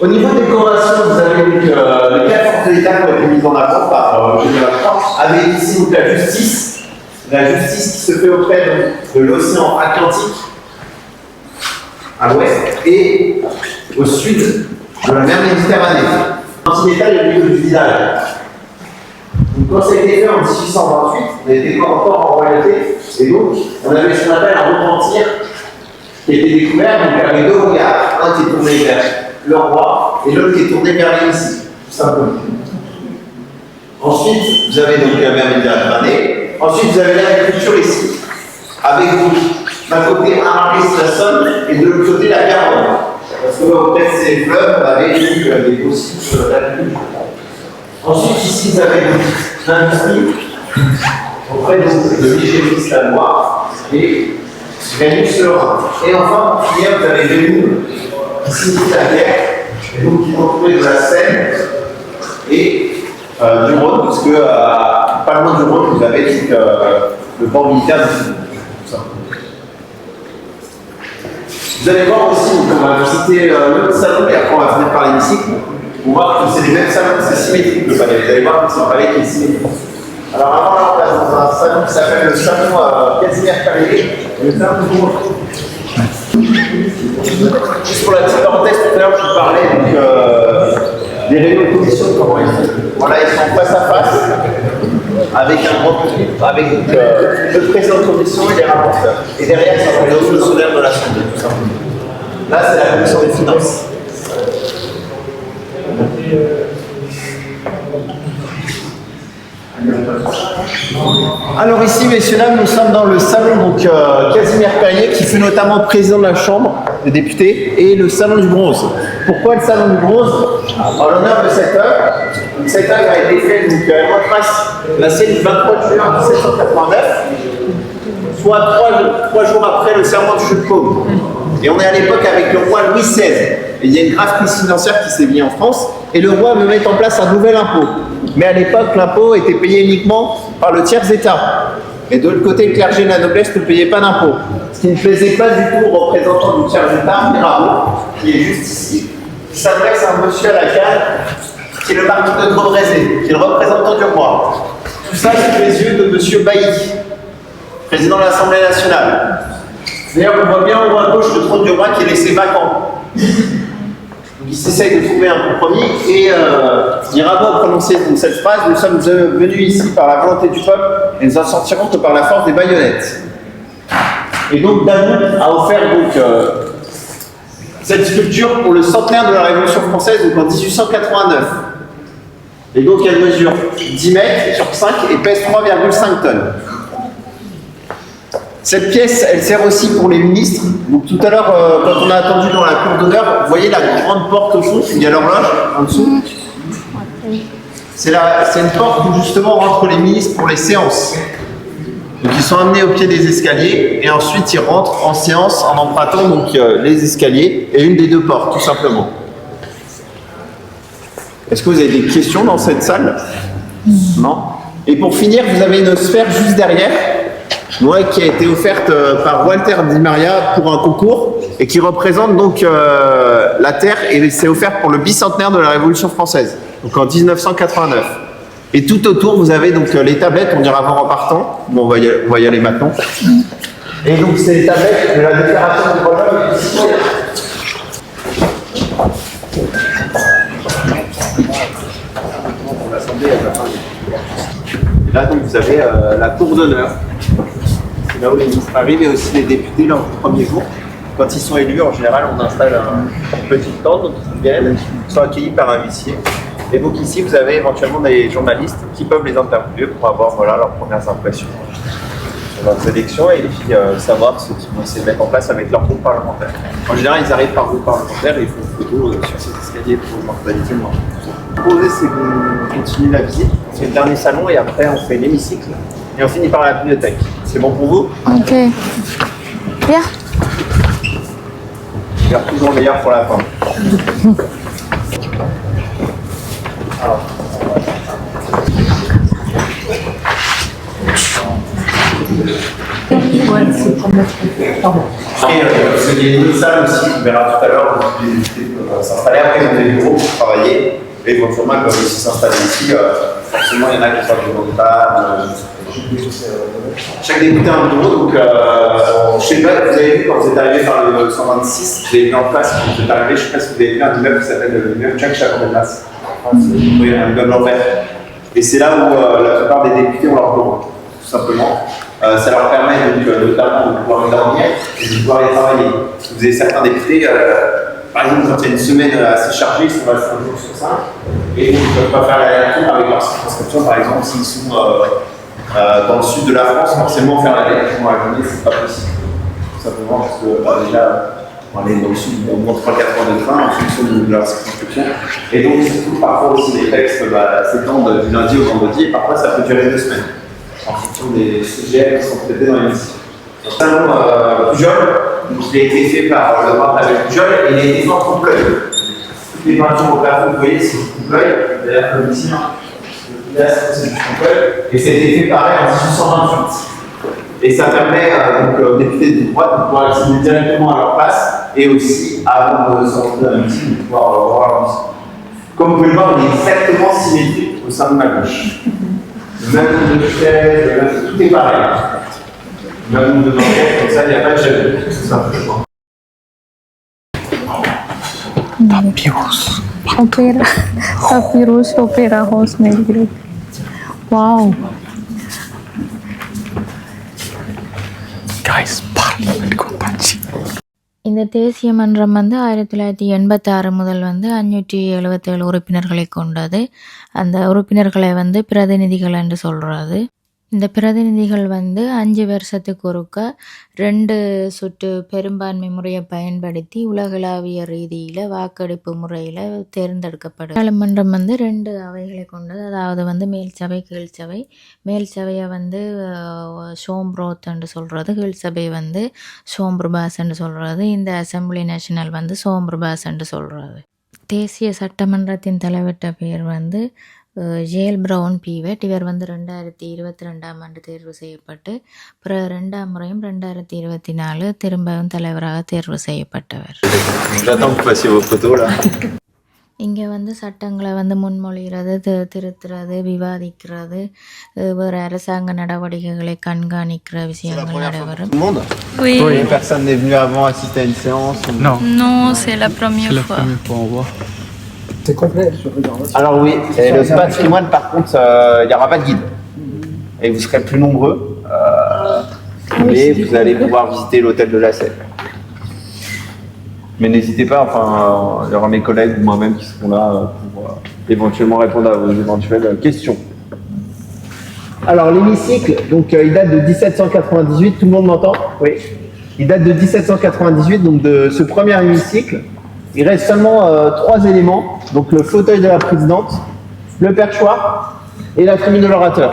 Au niveau des décorations, vous avez donc les 4 forces de l'État qui ont été mises en avant par Eugène Delacroix, avec ici donc la justice qui se fait auprès de l'océan Atlantique, à l'ouest et au sud de la mer Méditerranée. L'anti-État est le lieu du village. Donc quand ça a été fait en 1828, on était encore en royauté, et donc on avait ce qu'on appelle un repentir qui était découvert, donc avec 2 regards, un qui est tourné vers le roi et l'autre qui est tourné vers l'hémicycle, tout simplement. Ensuite, vous avez donc la mer Méditerranée. Ensuite, vous avez l'agriculture ici, avec donc d'un côté un marais la Saône et de l'autre côté la Garonne. Parce qu'auprès de ces fleuves, vous avez des possibles d'agriculture. Ensuite, ici, vous avez l'industrie auprès de l'hygiéniste danois et Vénus le Rhin. Et enfin, hier, vous avez des moules qui signifient la guerre, et donc qui vont trouver de la Seine et du Rhône, parce que pas loin du Rhône, vous avez donc, le port militaire du Sud. Vous allez voir aussi, on va visiter l'autre salon et après on va finir par l'hémicycle. On voit que c'est les mêmes salons, c'est symétrique le palais. Vous allez voir que c'est un palais qui est symétrique. Alors avant la place dans un salon qui s'appelle le salon Casimir Palais et le salon de Bourg. Juste pour la petite parenthèse, tout à l'heure je vous parlais donc, des réunions de commission, comment ils sont. Voilà, ils sont face à face avec un grand public, avec le président de commission et les rapporteurs. Et derrière, ça va les autres fonctionnaires de l'Assemblée, tout simplement. Là, c'est la commission des finances. Alors ici, messieurs, dames, nous sommes dans le salon donc, Casimir Perrier, qui fut notamment président de la Chambre des députés, et le salon du bronze. Pourquoi le salon du bronze? En l'honneur de cette œuvre. Cette œuvre a été faite, donc elle retrace la scène du 23 juin 1789, soit 3 jours après le serment du jeu de paume. Et on est à l'époque avec le roi Louis XVI. Et il y a une grave crise financière qui s'est mise en France, et le roi veut mettre en place un nouvel impôt. Mais à l'époque, l'impôt était payé uniquement par le tiers état. Et de l'autre côté, le clergé et la noblesse ne payaient pas d'impôt. Ce qui ne plaisait pas du tout au représentant du tiers état, Mirabeau, qui est juste ici, qui s'adresse à un monsieur à la canne, qui est le marquis de Grandrezé, qui est le représentant du roi. Tout ça sous les yeux de monsieur Bailly, président de l'Assemblée nationale. D'ailleurs, on voit bien en haut à gauche le trône du roi qui est laissé vacant. Donc il s'essaye de trouver un compromis et Mirabeau a prononcé donc, cette phrase: nous sommes venus ici par la volonté du peuple et nous en sortirons que par la force des baïonnettes. Et donc Danou a offert donc, cette sculpture pour le centenaire de la Révolution française, donc en 1889. Et donc elle mesure 10 mètres sur 5 et pèse 3,5 tonnes. Cette pièce, elle sert aussi pour les ministres. Donc tout à l'heure, quand on a attendu dans la cour d'honneur, vous voyez la grande porte au fond, il y a l'horloge en dessous. C'est une porte où justement rentrent les ministres pour les séances. Donc ils sont amenés au pied des escaliers et ensuite ils rentrent en séance en empruntant donc, les escaliers et une des deux portes, tout simplement. Est-ce que vous avez des questions dans cette salle? Non. Et pour finir, vous avez une sphère juste derrière, qui a été offerte par Walter Di Maria pour un concours et qui représente donc la Terre, et c'est offert pour le bicentenaire de la Révolution française, donc en 1989. Et tout autour, vous avez donc les tablettes, on ira voir en partant. Bon, on va y aller maintenant. Et donc, c'est les tablettes de la déclaration des droits de l'homme et du citoyen. Et là, donc, vous avez la cour d'honneur. C'est là où les ministres arrivent et aussi les députés, leur premier jour. Quand ils sont élus, en général, on installe une petite tente, donc ils viennent, ils sont accueillis par un huissier. Et donc ici, vous avez éventuellement des journalistes qui peuvent les interviewer pour avoir leurs premières impressions sur leurs élections et puis savoir ce qu'ils vont essayer de mettre en place avec leur groupe parlementaire. En général, ils arrivent par groupe parlementaire et ils font une photo sur cet escalier pour l'immortalité. Poser, c'est qu'on continue la visite, c'est le dernier salon et après on fait l'hémicycle et on finit par la bibliothèque. C'est bon pour vous? Ok. Bien. Je garde toujours le meilleur pour la fin. Alors. Il y a une salle aussi, on verra tout à l'heure, où s'installer. Après, ils ont des bureaux pour travailler. Et éventuellement, ils peuvent aussi s'installer ici. Forcément, il y en a qui font du montage. Chaque député a un bureau. Donc, je sais pas, vous avez vu quand vous êtes arrivé par le 126, vous avez mis en place, quand vous êtes arrivé, je ne sais pas si vous avez vu un immeuble qui s'appelle l'immeuble Jack Chacomas. Oui, un immeuble en verre. Et c'est là où la plupart des députés ont leur bureau, tout simplement. Ça leur permet donc, notamment de pouvoir les dormir et de pouvoir les travailler. Vous avez certains députés, par exemple, quand il y a une semaine assez chargée, ils sont là 5 jours sur 5, et donc ils ne peuvent pas faire l'aller-retour avec leur circonscription. Par exemple, s'ils sont dans le sud de la France, forcément faire l'aller-retour à la journée, c'est pas possible. Tout simplement parce que déjà, on est dans le sud, on monte 3-4 heures de train en fonction de leur circonscription. Et donc, surtout, parfois aussi, les textes s'étendent du lundi au vendredi, et parfois ça peut durer 2 semaines, en fonction des sujets qui sont traités dans l'émission. Le salon Pujol, il a été fait par le peintre avec Pujol, et il a été fait en trompe-l'œil. Toutes les peintures au plafond, vous voyez, c'est du trompe-l'œil, d'ailleurs comme ici, là c'est du trompe-l'œil, et ça a été fait pareil en 1828. Et ça permet donc, aux députés de droite de pouvoir accéder directement à leur place, et aussi, avant de sortir d'un meeting, de pouvoir voir leur meeting. Comme vous pouvez le voir, il est exactement symétrique au sein de ma gauche. Le même nombre de chaises, tout est pareil. Le même nombre de banquettes, comme ça, il n'y a pas de jaloux, tout simplement. Papyrus. Papyrus Opera House Melgrave. Wow. Guys, Parliament Kompachi. இந்த தேசிய மன்றம் வந்து 1986 முதல் வந்து 577 உறுப்பினர்களை கொண்டது. அந்த உறுப்பினர்களை வந்து பிரதிநிதிகள் என்று சொல்கிறது. இந்த பிரதிநிதிகள் வந்து 5 வருஷத்துக்கு ஒருக்க 2 சுற்று பெரும்பான்மை முறையை பயன்படுத்தி உலகளாவிய ரீதியில் வாக்கெடுப்பு முறையில் தேர்ந்தெடுக்கப்படும். நாடாளுமன்றம் வந்து 2 அவைகளை கொண்டது. அதாவது வந்து மேல் சபை, கீழ் சபை. மேல் சபையை வந்து ஷோம்ரோத் என்று சொல்கிறது, கீழ் சபை வந்து ஷோம்ருபாஸ் என்று சொல்கிறது, இந்த அசம்பிளி நேஷனல் வந்து சோம்ருபாஸ் என்று சொல்கிறது. தேசிய சட்டமன்றத்தின் தலைவர்கிட்ட பேர் வந்து ஜேல் ப்ரவுன் பீவெட். இவர் வந்து 2022ஆம் ஆண்டு தேர்வு செய்யப்பட்டு பிறகு 2ஆம் முறையும் 2024 திரும்பவும் தலைவராக தேர்வு செய்யப்பட்டவர். J'attends que vous fassiez vos photos là. இங்கே வந்து சட்டங்களை வந்து முன்மொழிகிறது, திருத்துறது, விவாதிக்கிறது, வேறு அரசாங்க நடவடிக்கைகளை கண்காணிக்கிற விஷயங்கள் நடைபெறும். Tout le monde? Oui. Personne n'est venu avant assister à une séance ou... Non. Non, c'est la première fois. fois on voit. C'est complet sur réservation. Alors oui, et le patrimoine par contre, il n'y aura pas de guide. Et vous serez plus nombreux. Mais vous allez pouvoir visiter l'hôtel de la Seine. Mais n'hésitez pas, enfin, il y aura mes collègues ou moi-même qui seront là pour éventuellement répondre à vos éventuelles questions. Alors l'hémicycle, donc il date de 1798, tout le monde m'entend? Oui. Il date de 1798, donc de ce premier hémicycle. Il reste seulement 3 éléments, donc le fauteuil de la présidente, le perchoir et la tribune de l'orateur.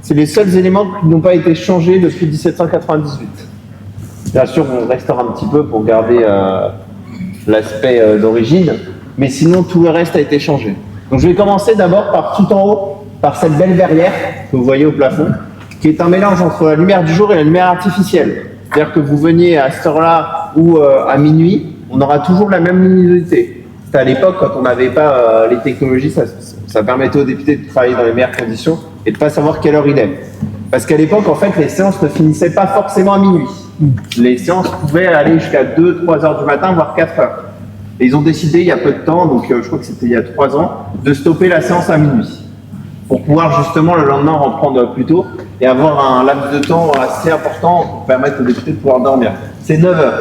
C'est les seuls éléments qui n'ont pas été changés depuis 1798. Bien sûr, on restera un petit peu pour garder l'aspect d'origine, mais sinon tout le reste a été changé. Donc je vais commencer d'abord par tout en haut, par cette belle verrière que vous voyez au plafond, qui est un mélange entre la lumière du jour et la lumière artificielle. C'est-à-dire que vous veniez à cette heure-là ou à minuit, on aura toujours la même luminosité. C'était à l'époque, quand on n'avait pas les technologies, ça permettait aux députés de travailler dans les meilleures conditions et de ne pas savoir quelle heure il est. Parce qu'à l'époque, en fait, les séances ne finissaient pas forcément à minuit. Les séances pouvaient aller jusqu'à 2-3 heures du matin, voire 4 heures. Et ils ont décidé, il y a peu de temps, donc je crois que c'était il y a 3 ans, de stopper la séance à minuit. Pour pouvoir justement le lendemain reprendre plus tôt et avoir un laps de temps assez important pour permettre aux députés de pouvoir dormir. C'est 9 heures.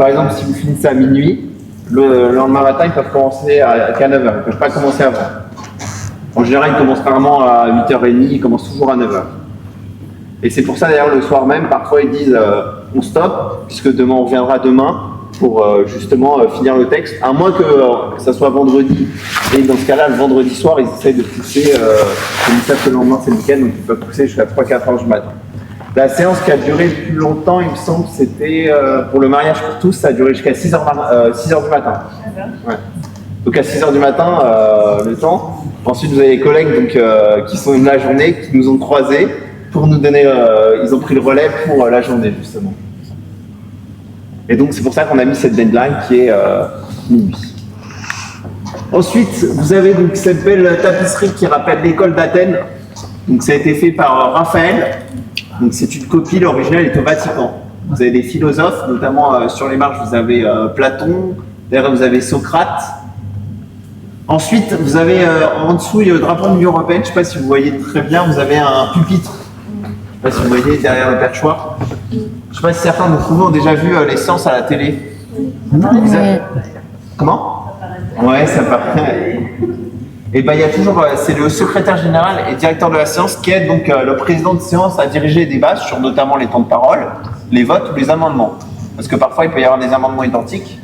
Par exemple, si vous finissez à minuit, le lendemain matin, ils peuvent commencer qu'à 9 heures. Ils ne peuvent pas commencer avant. En général, ils commencent rarement à 8h30, ils commencent toujours à 9 heures. Et c'est pour ça d'ailleurs le soir même, parfois ils disent on stoppe, puisque demain on reviendra demain pour justement finir le texte, à moins que ça soit vendredi. Et dans ce cas-là, le vendredi soir, ils essayent de pousser, comme ils savent que le lendemain c'est le week-end, donc ils peuvent pousser jusqu'à 3-4 heures du matin. La séance qui a duré le plus longtemps, il me semble, c'était pour le mariage pour tous, ça a duré jusqu'à 6 heures du matin. Ouais. Donc à 6 heures du matin, le temps. Ensuite, vous avez les collègues donc, qui sont venus la journée, qui nous ont croisés, pour nous donner, ils ont pris le relais pour la journée justement. Et donc c'est pour ça qu'on a mis cette deadline qui est minuit. Ensuite, vous avez donc cette belle tapisserie qui rappelle l'école d'Athènes. Donc ça a été fait par Raphaël. Donc c'est une copie, l'original est au Vatican. Vous avez des philosophes, notamment sur les marges vous avez Platon, derrière vous avez Socrate. Ensuite, vous avez en dessous le drapeau de l'Union européenne. Je ne sais pas si vous voyez très bien, vous avez un pupitre. Je ne sais pas si vous voyez derrière le perchoir. Je ne sais pas si certains d'entre vous ont déjà vu les séances à la télé. Comment? Ouais, ça paraît. Et ben il y a toujours, c'est le secrétaire général et directeur de la séance qui aide donc le président de séance à diriger les débats sur notamment les temps de parole, les votes ou les amendements. Parce que parfois il peut y avoir des amendements identiques,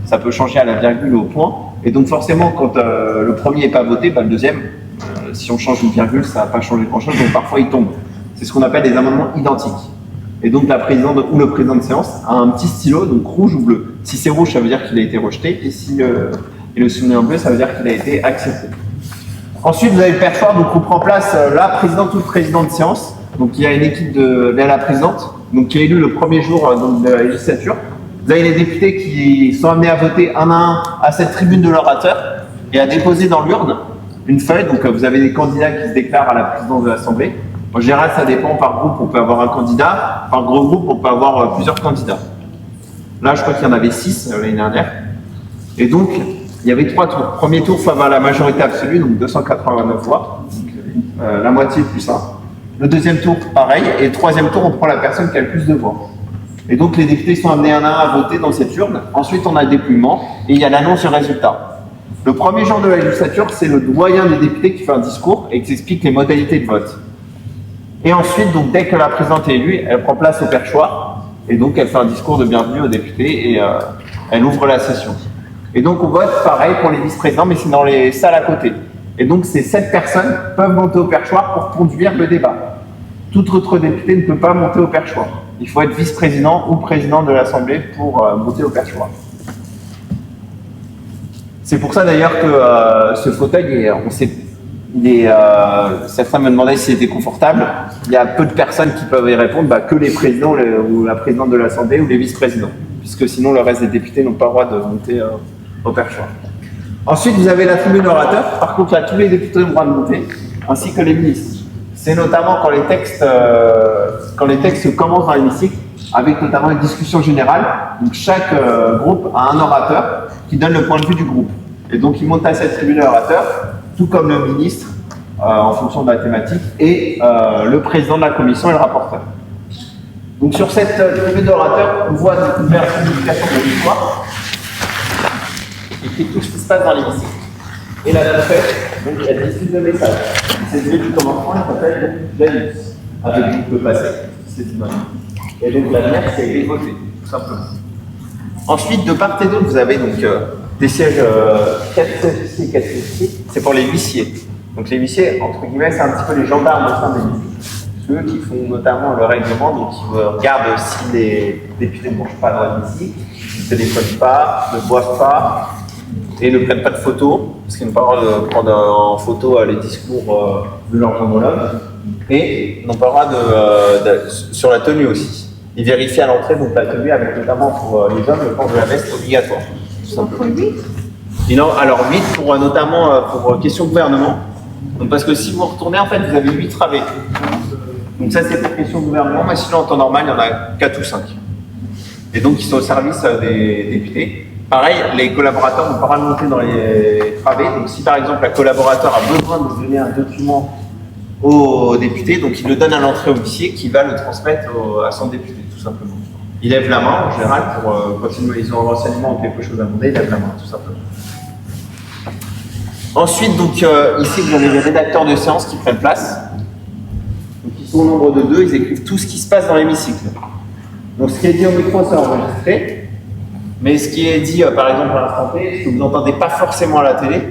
ça peut changer à la virgule ou au point. Et donc forcément quand le premier n'est pas voté, ben, le deuxième, si on change une virgule, ça ne va pas changer grand-chose, donc parfois il tombe. C'est ce qu'on appelle des amendements identiques. Et donc la présidente ou le président de séance a un petit stylo, donc rouge ou bleu. Si c'est rouge, ça veut dire qu'il a été rejeté, et si il est souligné en bleu, ça veut dire qu'il a été accepté. Ensuite, vous avez le perchoir, donc on prend place la présidente ou le président de séance. Donc il y a une équipe de la présidente, donc qui est élue le premier jour de la législature. Vous avez les députés qui sont amenés à voter un à un à cette tribune de l'orateur et à déposer dans l'urne une feuille. Donc vous avez des candidats qui se déclarent à la présidence de l'Assemblée. En général, ça dépend par groupe, on peut avoir un candidat. Par gros groupe, on peut avoir plusieurs candidats. Là, je crois qu'il y en avait 6 l'année dernière. Et donc, il y avait 3 tours. Premier tour, il faut avoir la majorité absolue, donc 289 voix, la moitié plus 1. Le deuxième tour, pareil. Et le troisième tour, on prend la personne qui a le plus de voix. Et donc, les députés sont amenés un à un à voter dans cette urne. Ensuite, on a le dépouillement et il y a l'annonce du résultat. Le premier jour de la législature, c'est le doyen des députés qui fait un discours et qui explique les modalités de vote. Et ensuite, donc, dès que la présidente est élue, elle prend place au perchoir et donc elle fait un discours de bienvenue aux députés et elle ouvre la session. Et donc on vote pareil pour les vice-présidents, mais c'est dans les salles à côté. Et donc ces 7 personnes peuvent monter au perchoir pour conduire le débat. Tout autre député ne peut pas monter au perchoir. Il faut être vice-président ou président de l'Assemblée pour monter au perchoir. C'est pour ça d'ailleurs que ce fauteuil, on sait certains me demandaient si c'était confortable. Il y a peu de personnes qui peuvent y répondre, que les présidents ou la présidente de l'Assemblée ou les vice-présidents, puisque sinon le reste des députés n'ont pas le droit de monter au perchoir. Ensuite, vous avez la tribune orateur. Par contre, là, tous les députés ont le droit de monter, ainsi que les ministres. C'est notamment quand les textes commencent dans l'hémicycle, avec notamment une discussion générale. Donc chaque groupe a un orateur qui donne le point de vue du groupe. Et donc il monte à cette tribune orateur, tout comme le ministre, en fonction de la thématique, et le président de la commission et le rapporteur. Donc sur cette tribune d'orateur, on voit une signification de l'histoire, qui écrit tout ce qui se passe dans l'hémicycle. Et la presse, donc elle diffuse le message. Cette grille du commencement, elle s'appelle l'annonce, avec vous pouvez passer, c'est une annonce. Et donc la lumière, c'est les votés, tout simplement. Ensuite, de part et d'autre, vous avez donc des sièges 4 sièges ici et 4 sièges ici. C'est pour les huissiers. Donc les huissiers, entre guillemets, c'est un petit peu les gendarmes au sein des huissiers. Ceux qui font notamment le règlement, donc qui regardent si les députés ne mangent pas dans l'hémicycle, ne téléphonent pas, ne boivent pas et ne prennent pas de photos, parce qu'ils n'ont pas le droit de prendre en photo les discours de leurs homologues, et n'ont pas le droit sur la tenue aussi. Ils vérifient à l'entrée donc la tenue, avec notamment pour les hommes le port de la veste obligatoire. Et non, alors 8 pour notamment pour question gouvernement. Donc parce que si vous retournez, en fait, vous avez 8 travées. Donc ça, c'est pour question gouvernement, mais sinon en temps normal, il y en a 4 ou 5. Et donc ils sont au service des députés. Pareil, les collaborateurs n'ont pas le droit de monter dans les travées. Donc si par exemple un collaborateur a besoin de donner un document au député, donc il le donne à l'entrée au huissier qui va le transmettre à son député, tout simplement. Il lève la main en général pour quand ils ont un renseignement ou quelque chose à demander, il lève la main, tout simplement. Ensuite, donc ici vous avez les rédacteurs de séance qui prennent place. Donc ils sont au nombre de 2, ils écrivent tout ce qui se passe dans l'hémicycle. Donc ce qui est dit au micro, c'est enregistré. Mais ce qui est dit, par exemple, à l'instant T, ce que vous n'entendez pas forcément à la télé,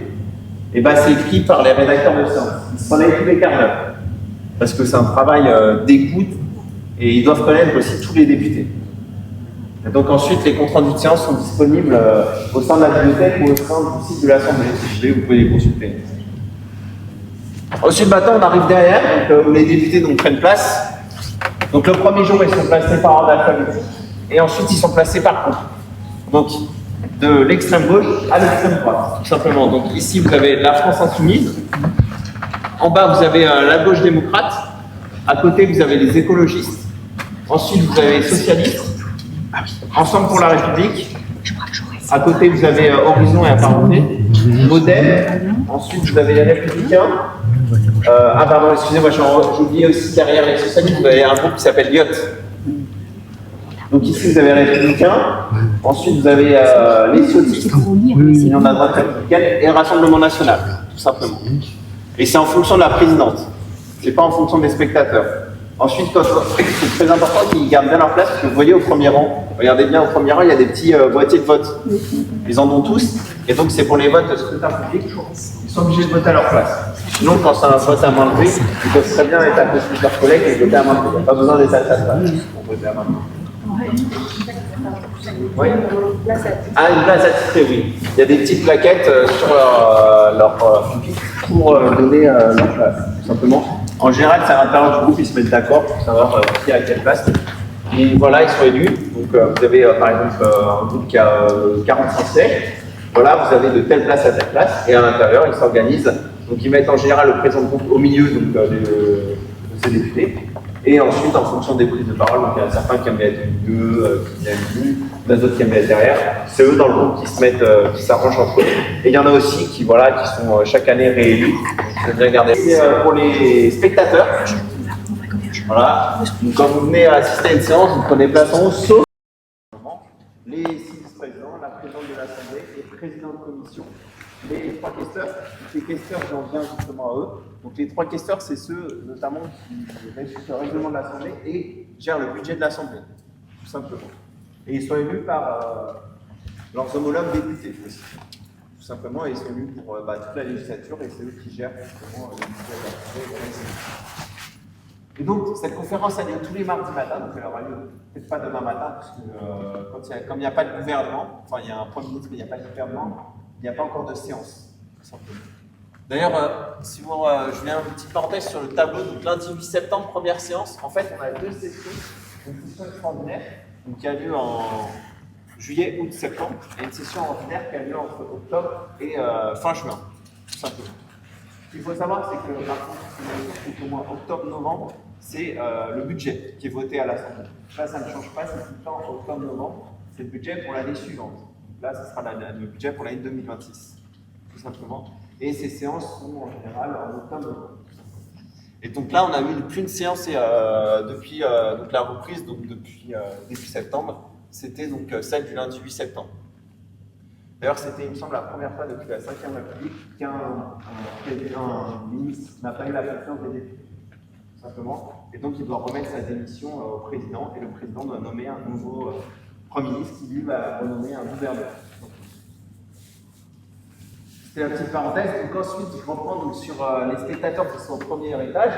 et c'est écrit par les rédacteurs de séance. Ils se relaient tous les quarts d'heure. Parce que c'est un travail d'écoute et ils doivent connaître aussi tous les députés. Et donc ensuite, les comptes rendus de séance sont disponibles au sein de la bibliothèque ou au sein du site de l'Assemblée. Si vous voulez, vous pouvez les consulter. Ensuite, maintenant, on arrive derrière, donc, où les députés prennent place. Donc le premier jour, ils sont placés par ordre alphabétique. Et ensuite, ils sont placés par groupe. Donc, de l'extrême gauche à l'extrême droite, tout simplement. Donc ici, vous avez la France Insoumise. En bas, vous avez la gauche démocrate. À côté, vous avez les écologistes. Ensuite, vous avez les socialistes. Ensemble pour la République. À côté, vous avez Horizon et Apparenté. Modem. Ensuite, vous avez les Républicains. Pardon, excusez-moi, j'ai oublié aussi derrière les socialistes, vous avez un groupe qui s'appelle Lyot. Donc ici, vous avez les Républicains. Ensuite, vous avez les socialistes. Il y en a droite républicaine et le Rassemblement National, tout simplement. Et c'est en fonction de la présidente. C'est pas en fonction des spectateurs. Ensuite, c'est très important qu'ils gardent bien leur place, parce que vous voyez au premier rang, regardez bien au premier rang, il y a des petits boîtiers de vote. Ils en ont tous, et donc c'est pour les votes de scrutin public, ils sont obligés de voter à leur place. Sinon, quand c'est un vote à main levée, ils peuvent très bien être à côté de leurs collègues et voter à main levée. Il n'y a pas besoin d'être à sa place pour voter à main levée. Oui. Ah, une place attitrée, oui. Il y a des petites plaquettes sur leur pupitre pour donner leur place, tout simplement. En général, c'est à l'intérieur du groupe, ils se mettent d'accord pour savoir qui est à quelle place. Et voilà, ils sont élus. Donc, vous avez par exemple un groupe qui a 45 sièges. Voilà, vous avez de telle place à telle place. Et à l'intérieur, ils s'organisent. Donc, ils mettent en général le président de groupe au milieu de ces députés. Et ensuite, en fonction des prises de parole, donc il y en a certains qui aiment bien être au milieu, qui aiment plus, il y en a d'autres qui aiment bien être derrière. C'est eux dans le groupe qui se mettent, qui s'arrangent entre eux. Et il y en a aussi qui sont chaque année réélus. Je vais bien regarder. Pour les spectateurs, voilà. Donc, quand vous venez assister à une séance, vous prenez place en haut, sauf les 6 vice-présidents, la présidente de l'Assemblée, les présidents de commission, les 3 questeurs. Les questeurs, j'en viens justement à eux. Donc les 3 questeurs, c'est ceux notamment qui rédigent le règlement de l'Assemblée et gèrent le budget de l'Assemblée, tout simplement. Et ils sont élus par leurs homologues députés aussi, tout simplement. Et ils sont élus pour toute la législature et c'est eux qui gèrent justement le budget de l'Assemblée. Et donc cette conférence a lieu tous les mardis matin, donc elle aura lieu peut-être pas demain matin, parce que comme il n'y a pas de gouvernement, enfin il y a un premier ministre mais il n'y a pas de gouvernement, il n'y a pas encore de séance, tout simplement. D'ailleurs, je viens une petite parenthèse sur le tableau. Donc lundi 8 septembre, première séance. En fait, on a deux sessions. Une session extraordinaire donc, qui a lieu en juillet, août, septembre, et une session ordinaire qui a lieu entre octobre et fin juin, tout simplement. Ce qu'il faut savoir, c'est que par contre, au mois octobre-novembre, c'est le budget qui est voté à l'Assemblée. Là, ça ne change pas, c'est tout le temps octobre-novembre. C'est le budget pour l'année suivante. Donc là, ce sera le budget pour l'année 2026, tout simplement. Et ces séances sont en général en octobre. Et donc là, on a eu plus une séance depuis donc la reprise, donc depuis début septembre. C'était donc celle du lundi 8 septembre. D'ailleurs, c'était, il me semble, la première fois depuis la 5e République qu'un ministre n'a pas eu la confiance des députés, tout simplement. Et donc, il doit remettre sa démission au président, et le président doit nommer un nouveau Premier ministre qui, lui, va renommer un gouverneur. C'était la petite parenthèse. Donc ensuite, je reprends donc, sur les spectateurs qui sont au premier étage.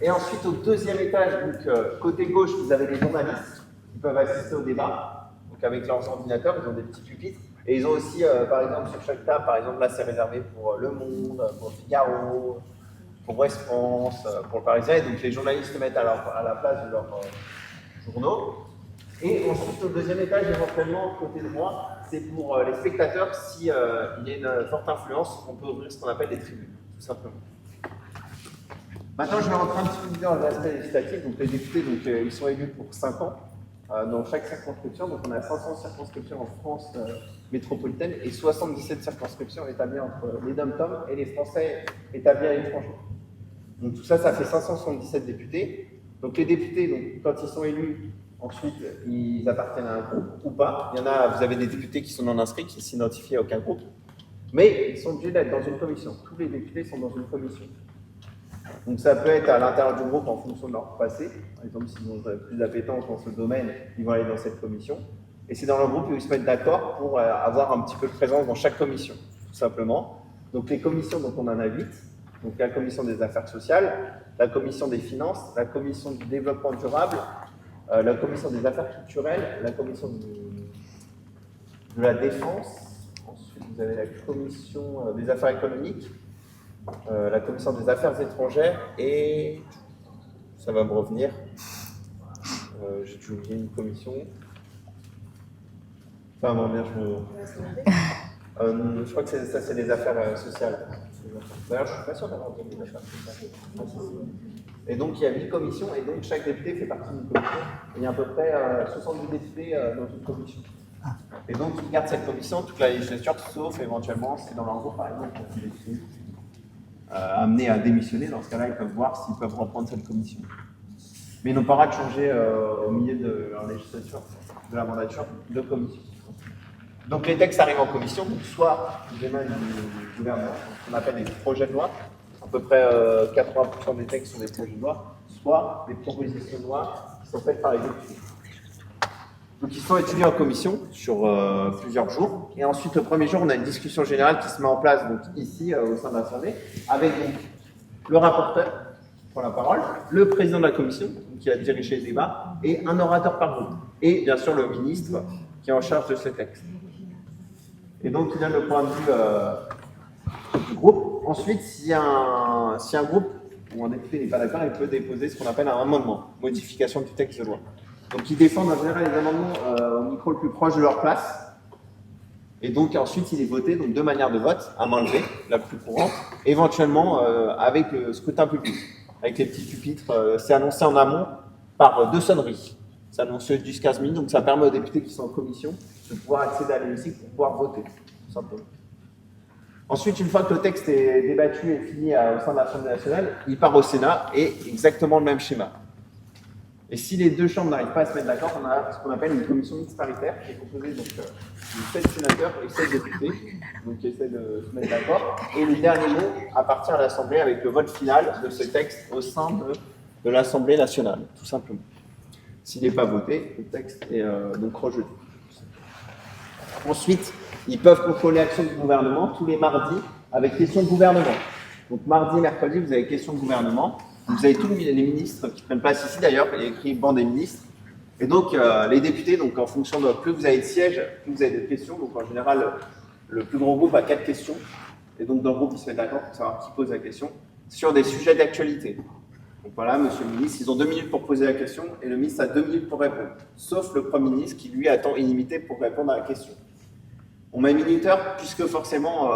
Et ensuite, au deuxième étage, donc, côté gauche, vous avez les journalistes qui peuvent assister au débat. Donc avec leurs ordinateurs, ils ont des petits pupitres. Et ils ont aussi, par exemple, sur chaque table, par exemple, là, c'est réservé pour Le Monde, pour Figaro, pour Ouest France, pour le Parisien. Et donc les journalistes se mettent à la place de leurs journaux. Et ensuite, au deuxième étage, éventuellement, côté droit, c'est pour les spectateurs, s'il y a une forte influence, on peut ouvrir ce qu'on appelle des tribunes, tout simplement. Maintenant, je vais rentrer un petit peu dans l'aspect législatif. Donc, les députés, donc, ils sont élus pour 5 ans dans chaque circonscription. Donc, on a 500 circonscriptions en France métropolitaine et 77 circonscriptions établies entre les dom-tom et les Français établis à l'étranger. Donc, tout ça, ça fait 577 députés. Donc, les députés, donc, quand ils sont élus, ensuite, ils appartiennent à un groupe ou pas. Il y en a, vous avez des députés qui sont non inscrits, qui ne s'identifient à aucun groupe. Mais ils sont obligés d'être dans une commission. Tous les députés sont dans une commission. Donc ça peut être à l'intérieur du groupe en fonction de leur passé. Par exemple, s'ils ont plus d'appétence dans ce domaine, ils vont aller dans cette commission. Et c'est dans leur groupe où ils se mettent d'accord pour avoir un petit peu de présence dans chaque commission, tout simplement. Donc les commissions, donc on en a 8. Donc la commission des affaires sociales, la commission des finances, la commission du développement durable, la commission des affaires culturelles, la commission de la défense, ensuite vous avez la commission des affaires économiques, la commission des affaires étrangères et ça va me revenir, j'ai oublié une commission, enfin bon, bien je crois que ça c'est les affaires sociales. D'ailleurs je ne suis pas sûr d'avoir oublié les affaires sociales. Et donc, il y a 8 commissions, et donc chaque député fait partie d'une commission. Et il y a à peu près 70 députés dans une commission. Et donc, ils gardent cette commission toute la législature, sauf éventuellement, c'est dans leur groupe, par exemple, quand ils sont amenés à démissionner. Dans ce cas-là, ils peuvent voir s'ils peuvent reprendre cette commission. Mais ils n'ont pas le droit de changer au milieu de leur législature, de la mandature, de commission. Donc, les textes arrivent en commission, donc soit des mains du gouvernement, ce qu'on appelle des projets de loi. À peu près 80% des textes sont des projets de loi, soit des propositions de loi qui sont faites par les députés. Donc ils sont étudiés en commission sur plusieurs jours. Et ensuite, le premier jour, on a une discussion générale qui se met en place donc, ici, au sein de l'Assemblée, avec donc, le rapporteur qui prend la parole, le président de la commission qui a dirigé le débat, et un orateur par groupe. Et bien sûr, le ministre qui est en charge de ces textes. Et donc, il donne le point de vue du groupe. Ensuite, si un groupe ou un député n'est pas d'accord, il peut déposer ce qu'on appelle un amendement, modification du texte de loi. Donc, ils défendent en général les amendements au micro le plus proche de leur place. Et donc, ensuite, il est voté donc, deux manières de vote, à main levée, la plus courante, éventuellement avec le scrutin public, avec les petits pupitres. C'est annoncé en amont par 2 sonneries. C'est annoncé 10-15 minutes, donc ça permet aux députés qui sont en commission de pouvoir accéder à l'hémicycle pour pouvoir voter, tout simplement. Ensuite, une fois que le texte est débattu et fini au sein de l'Assemblée nationale, il part au Sénat et exactement le même schéma. Et si les deux chambres n'arrivent pas à se mettre d'accord, on a ce qu'on appelle une commission mixte paritaire qui est composée donc, de 7 sénateurs et 7 députés donc, qui essaient de se mettre d'accord. Et le dernier mot appartient à l'Assemblée avec le vote final de ce texte au sein de l'Assemblée nationale, tout simplement. S'il n'est pas voté, le texte est donc rejeté. Ensuite, ils peuvent contrôler l'action du gouvernement tous les mardis avec questions de gouvernement. Donc mardi et mercredi, vous avez questions de gouvernement. Vous avez tous les ministres qui prennent place ici d'ailleurs, il y a écrit banc des ministres. Et donc les députés, donc, en fonction de plus vous avez de sièges, plus vous avez de questions. Donc en général, le plus gros groupe a 4 questions. Et donc, dans le groupe, ils se mettent d'accord pour savoir qui pose la question sur des sujets d'actualité. Donc voilà, monsieur le ministre, ils ont 2 minutes pour poser la question et le ministre a 2 minutes pour répondre. Sauf le Premier ministre qui, lui, a temps illimité pour répondre à la question. On met minuteur puisque forcément,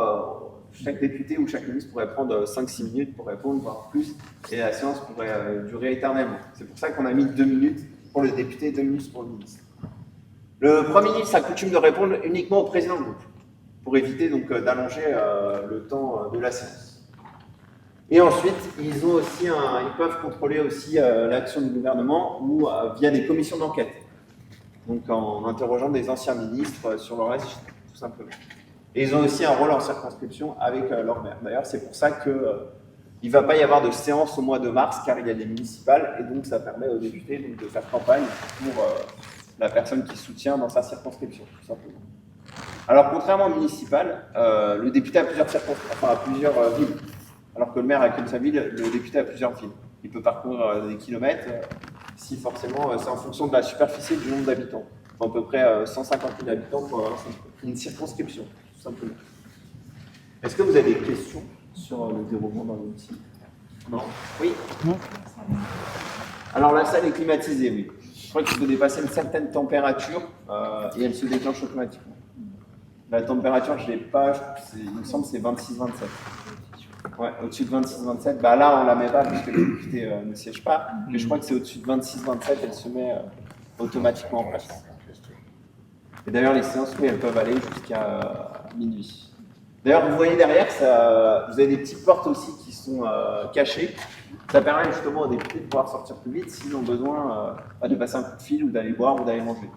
chaque député ou chaque ministre pourrait prendre 5-6 minutes pour répondre, voire plus, et la séance pourrait durer éternellement. C'est pour ça qu'on a mis 2 minutes pour le député et 2 minutes pour le ministre. Le Premier ministre a coutume de répondre uniquement au président du groupe, pour éviter donc d'allonger le temps de la séance. Et ensuite, ils peuvent contrôler aussi l'action du gouvernement ou via des commissions d'enquête. Donc en interrogeant des anciens ministres sur leur reste, tout simplement. Et ils ont aussi un rôle en circonscription avec leur maire. D'ailleurs, c'est pour ça qu'il ne va pas y avoir de séance au mois de mars, car il y a des municipales, et donc ça permet aux députés donc, de faire campagne pour la personne qui soutient dans sa circonscription, tout simplement. Alors, contrairement au municipal, le député a plusieurs villes. Alors que le maire a qu'une seule ville, le député a plusieurs villes. Il peut parcourir des kilomètres, si forcément c'est en fonction de la superficie et du nombre d'habitants. À peu près 150 000 habitants pour avoir une circonscription, tout simplement. Est-ce que vous avez des questions sur le déroulement dans l'outil? Non? Oui? Non. Alors la salle est climatisée, oui. Je crois qu'il faut dépasser une certaine température et elle se déclenche automatiquement. La température, je ne l'ai pas, il me semble que c'est 26-27. Ouais, au-dessus de 26-27, bah là on ne la met pas puisque le député ne siège pas, mais je crois que c'est au-dessus de 26-27, elle se met automatiquement en place. Et d'ailleurs les séances, oui, elles peuvent aller jusqu'à minuit. D'ailleurs vous voyez derrière, vous avez des petites portes aussi qui sont cachées. Ça permet justement aux députés de pouvoir sortir plus vite s'ils ont besoin de passer un coup de fil ou d'aller boire ou d'aller manger.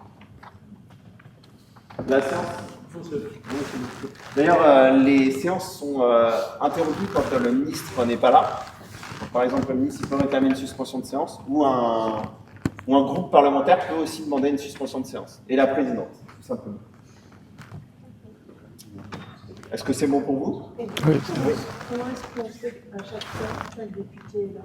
La séance. D'ailleurs, les séances sont interrompues quand le ministre n'est pas là. Donc, par exemple, le ministre peut réclamer une suspension de séance ou un groupe parlementaire peut aussi demander une suspension de séance. Et la présidente, tout simplement. Est-ce que c'est bon pour vous? Oui. Comment est-ce qu'on fait à chaque député est là?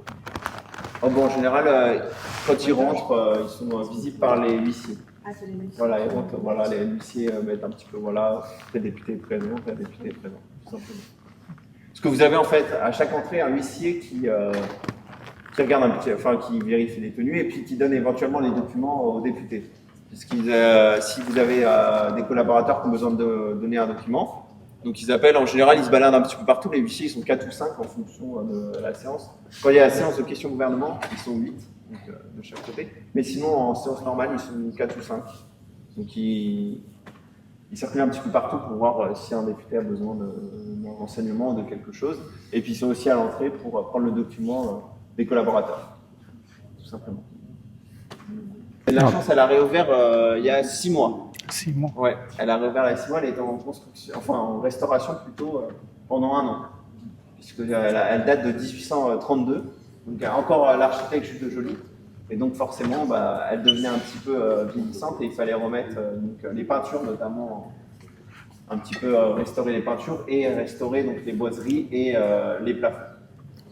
Oh, bon, en général, quand ils rentrent, ils sont visibles par les huissiers. Ah, c'est les huissiers. Voilà, et donc, voilà, les huissiers mettent un petit peu, voilà, tel député est présent, tel député est présent, tout simplement. Parce que vous avez en fait à chaque entrée un huissier qui regarde un petit, enfin qui vérifie les tenues et puis qui donne éventuellement les documents aux députés. Parce qu'ils, si vous avez des collaborateurs qui ont besoin de donner un document, donc ils appellent, en général ils se baladent un petit peu partout, les huissiers ils sont 4 ou 5 en fonction de la séance. Quand il y a la séance de questions gouvernement, ils sont 8. Donc, de chaque côté. Mais sinon, en séance normale, ils sont 4 ou 5. Donc, ils circulent un petit peu partout pour voir si un député a besoin d'un renseignement ou de quelque chose. Et puis, ils sont aussi à l'entrée pour prendre le document des collaborateurs. Tout simplement. Et la chance, elle a réouvert il y a 6 mois. 6 mois. Ouais, elle a réouvert il y a 6 mois. Elle était en construction, enfin en restauration plutôt pendant 1 an. Puisqu'elle date de 1832. Donc encore l'architecte Jules de Joly, et donc forcément elle devenait un petit peu vieillissante et il fallait remettre les peintures notamment, un petit peu restaurer les peintures et restaurer donc les boiseries et les plafonds.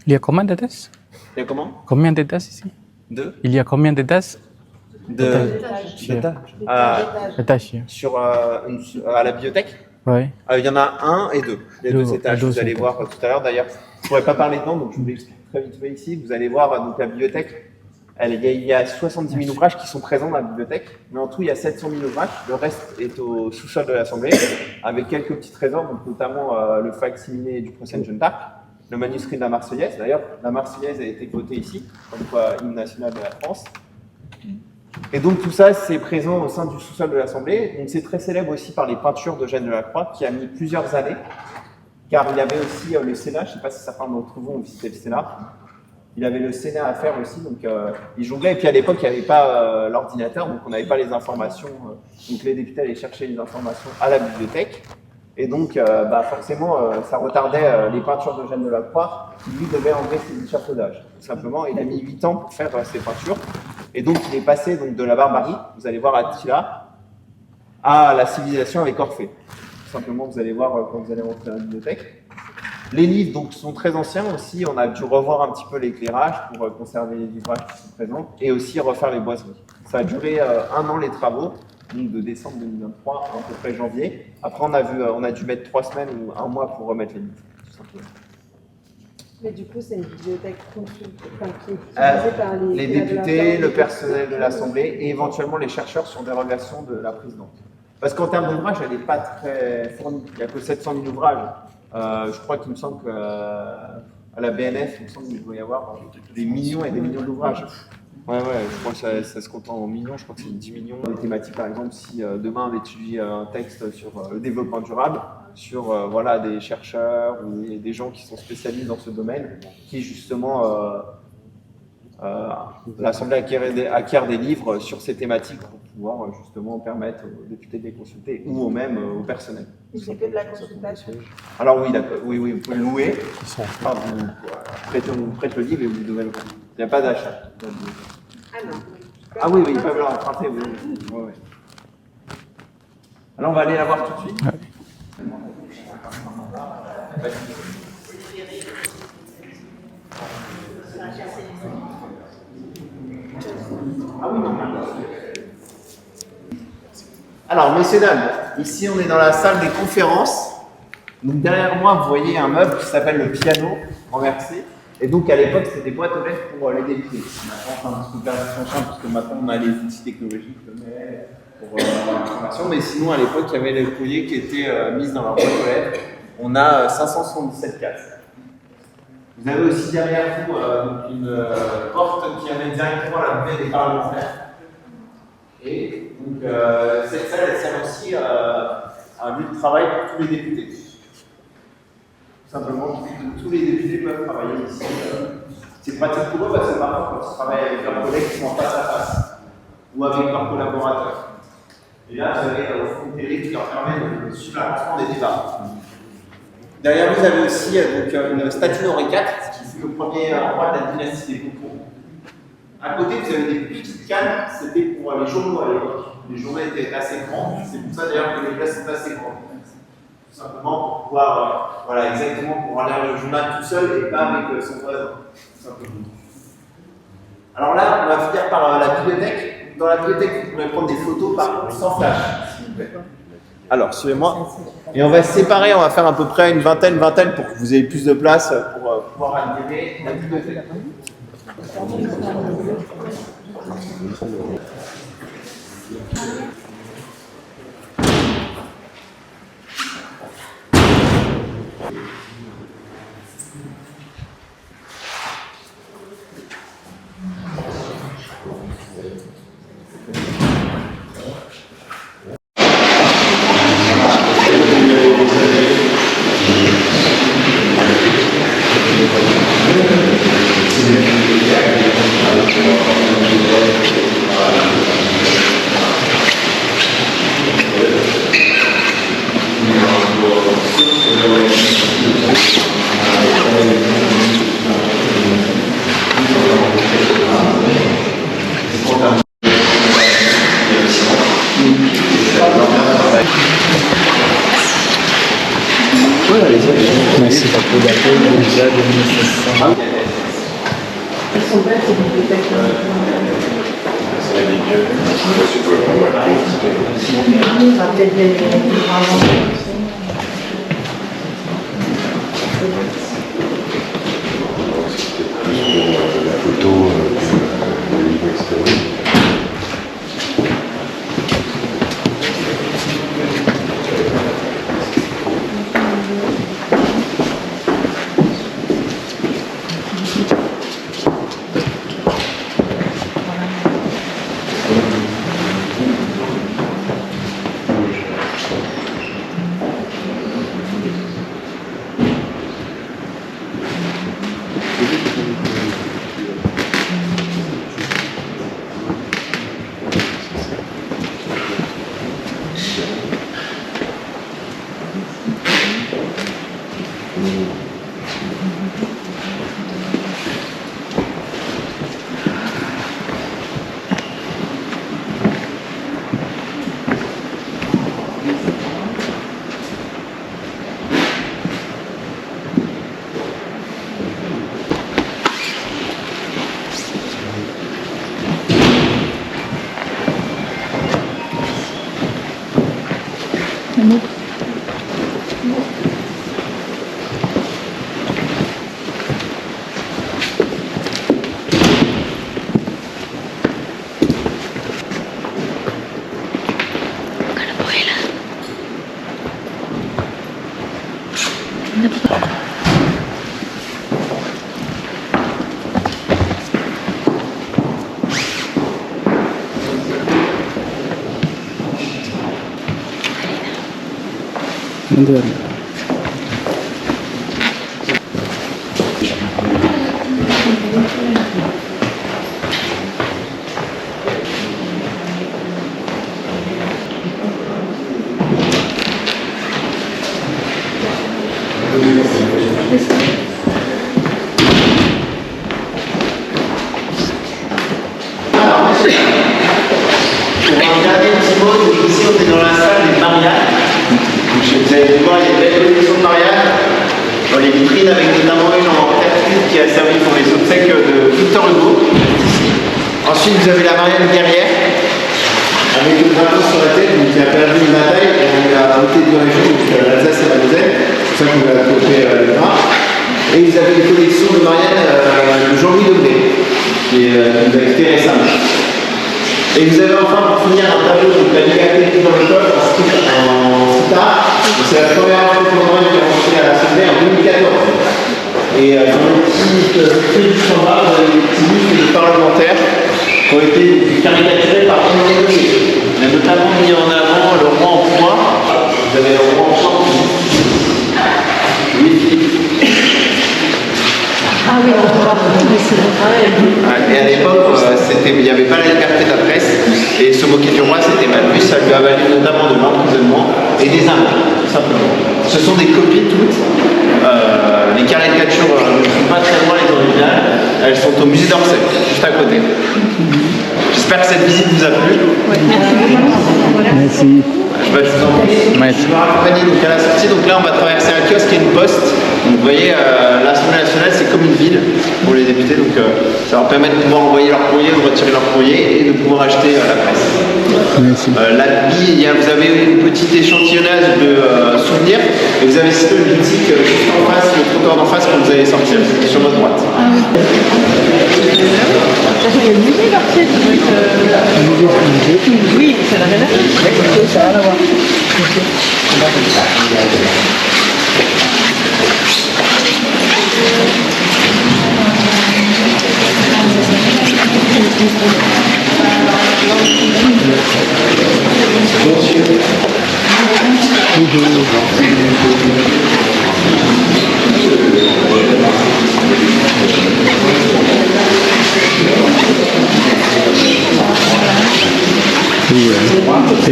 Il y a combien de tests? Il y a comment? Combien de tests ici? Deux. Il y a combien de tests? Étages. Sur à la bibliothèque? Oui. Il y en a 1 et 2. Les 2 étages, vous allez voir tout à l'heure. D'ailleurs, je ne pourrais pas parler dedans, donc je vous l'explique très vite fait ici. Vous allez voir donc la bibliothèque. Il y a 70 000 ouvrages qui sont présents dans la bibliothèque, mais en tout, il y a 700 000 ouvrages. Le reste est au sous-sol de l'Assemblée, avec quelques petits trésors, donc notamment le fac-similé du procès de Jeanne d'Arc, le manuscrit de la Marseillaise. D'ailleurs, la Marseillaise a été votée ici, comme quoi hymne national de la France. Et donc tout ça, c'est présent au sein du sous-sol de l'Assemblée. Donc c'est très célèbre aussi par les peintures d'Eugène Delacroix, qui a mis plusieurs années, car il y avait aussi le Sénat. Je ne sais pas si certains d'entre vous ont visité le Sénat. Il avait le Sénat à faire aussi, donc il jonglait. Et puis à l'époque, il n'y avait pas l'ordinateur, donc on n'avait pas les informations. Donc les députés allaient chercher les informations à la bibliothèque. Et donc forcément, ça retardait les peintures d'Eugène Delacroix, qui lui devait enlever ses échafaudages. Tout simplement, il a mis 8 ans pour faire ces peintures. Et donc il est passé donc, de la barbarie, vous allez voir Attila, à la civilisation avec Orphée. Tout simplement, vous allez voir quand vous allez rentrer dans la bibliothèque. Les livres donc, sont très anciens aussi, on a dû revoir un petit peu l'éclairage pour conserver les livrages qui sont présents et aussi refaire les boiseries. Ça a duré 1 an les travaux, donc de décembre 2023 à peu près janvier. Après on a dû mettre 3 semaines ou 1 mois pour remettre les livres. tout simplement. Mais du coup, c'est une bibliothèque qui est utilisée par Les députés, le personnel de l'Assemblée et éventuellement les chercheurs sur dérogation de la présidente. Parce qu'en termes d'ouvrages, elle n'est pas très fournie. Il n'y a que 700 000 ouvrages. Je crois qu'il me semble qu'à la BNF, il me semble qu'il doit y avoir des millions et des millions d'ouvrages. Ouais, je crois que ça se compte en millions, je crois que c'est 10 millions. Des thématiques, par exemple, si demain on étudie un texte sur le développement durable, sur voilà, des chercheurs ou des gens qui sont spécialistes dans ce domaine, qui justement, l'Assemblée acquiert des livres sur ces thématiques pour pouvoir justement permettre aux députés de les consulter ou même au personnel. C'est que de la consultation. Alors oui, d'accord, oui, vous pouvez le louer. Enfin, vous prêtez le livre et vous devez le prendre. Il n'y a pas d'achat. Ah non. Ah oui, ils peuvent l'emprunter, oui. Ouais. Alors on va aller la voir tout de suite. Alors, messieurs, dames, ici on est dans la salle des conférences. Donc derrière moi, vous voyez un meuble qui s'appelle le piano renversé. Et donc à l'époque, c'était des boîtes aux lettres pour les députés. Maintenant, c'est un petit peu perdu son charme parce que maintenant on a les outils technologiques pour l'information. Mais sinon, à l'époque, il y avait les courriers qui étaient mis dans leur boîte aux lettres. On a 577 cases. Vous avez aussi derrière vous une porte qui amène directement à la buvette des parlementaires. Et donc cette salle, elle sert aussi à un lieu de travail pour tous les députés. Tout simplement, tous les députés peuvent travailler ici. C'est pratique pour eux parce que parfois, quand ils travaillent avec leurs collègues qui sont face à face ou avec leurs collaborateurs. Et là, vous avez au fond une télé qui leur permet de suivre l'avancement des débats. Derrière vous avez aussi donc, une statue d'Henri IV, qui fut le premier roi de la dynastie des Bourbons. À côté, vous avez des petites cannes, c'était pour les journaux à l'époque. Les journaux étaient assez grands, c'est pour ça d'ailleurs que les places sont assez grandes. Tout simplement pour pouvoir, voilà, exactement pour lire le journal tout seul et pas avec son voisin. Tout simplement. Alors là, on va finir par la bibliothèque. Dans la bibliothèque, vous pourrez prendre des photos, par contre, sans flash, s'il vous plaît. Alors, suivez-moi. Et on va se séparer, on va faire à peu près une vingtaine pour que vous ayez plus de place pour pouvoir admirer la bibliothèque. Merci beaucoup d'accueil déjà de Elles sont belles ces bibliothèques. Il y aura peut-être des la photo le livre extérieur. வந்து வரேன். Pour un dernier petit mot, donc ici on est dans la salle des Marianne. Vous avez pu voir, il y a une belle collection de Marianne. Dans les vitrines avec notamment une en terre cuite qui a servi pour les obsèques de Victor Hugo. Ensuite vous avez la Marianne guerrière avec le drapeau sur la tête, donc qui a perdu une bataille et on l'a ôté de région, donc l'Alsace et la Moselle. C'est pour ça qu'on l'a coupé le bras. Et vous avez une collection de Marianne de Jean-Louis Debré, qui nous a quitté récemment. Et vous avez enfin pour finir un tableau de la liberté dans le col en sitar. C'est la première fois que l'on qui a rentré à l'Assemblée en 2014. Et dans le petit prix du standard, vous avez des petits bustes de parlementaires qui ont été caricaturés par René Gauthier. On a notamment mis en avant le roi en point. Vous avez le roi en point. Oui, Philippe. Ah oui, on va Et à l'époque, il n'y avait pas la liberté de la presse, et se moquer du roi, c'était mal vu, ça lui a valu notamment de l'emprisonnement et des amendes, tout simplement. Ce sont des copies toutes. Les caricatures ne sont pas très loin les originales, elles sont au musée d'Orsay, juste à côté. J'espère que cette visite vous a plu. Merci. Je vous en prie. Merci. Je vais accompagner donc à la sortie. Donc là, on va traverser un kiosque et une poste. Donc vous voyez, l'Assemblée nationale, c'est comme une ville pour les députés. Donc ça leur permet de pouvoir envoyer leur courrier, de retirer leur courrier et de pouvoir acheter la presse. Merci. Vous avez une petite échantillonnage de souvenirs. Et vous avez cité le boutique juste en face, le trottoir d'en face quand vous allez sortir, sur votre droite. Oui, c'est la rédaction. Ça va l'avoir.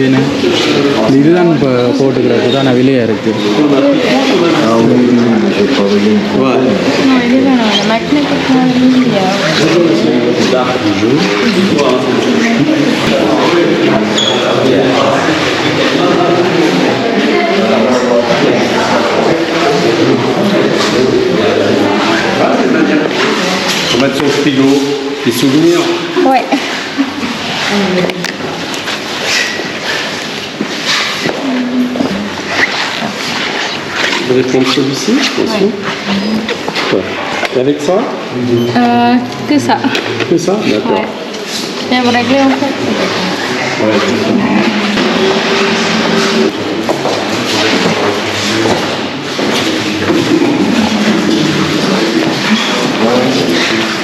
ஏன்னா இதுதான் இப்போ போட்டுக்கிறது தான் விலையாக இருக்குது Faut mettre son frigo, des souvenirs. Ouais. Vous voulez prendre celui-ci, attention. Ouais. Et avec ça Que ça. Que ça. D'accord. Ouais. Viens vous régler en fait. Ouais, c'est ça.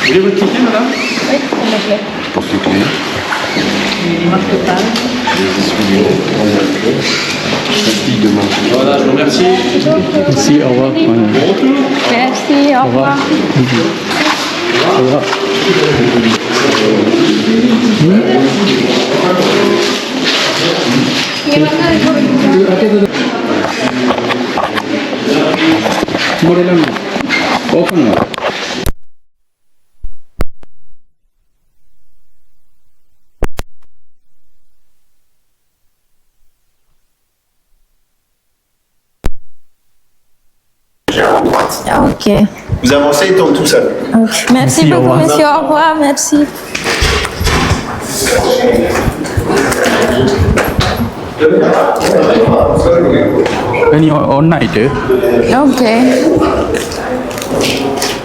Vous voulez votre ticket, madame? Oui, s'il me plaît. Porte-clés. Les marques pas. Les essuie-murs. Pastille de menthe. Voilà, je vous remercie. Merci, au revoir. Merci, au revoir. Au revoir. Open one. Ok. Vous avancez, il tombe tout seul. Ok. Merci Merci, au beaucoup, revoir. monsieur. Au revoir. Merci. ഇനി ഒന്നായിട്ട് ഓക്കെ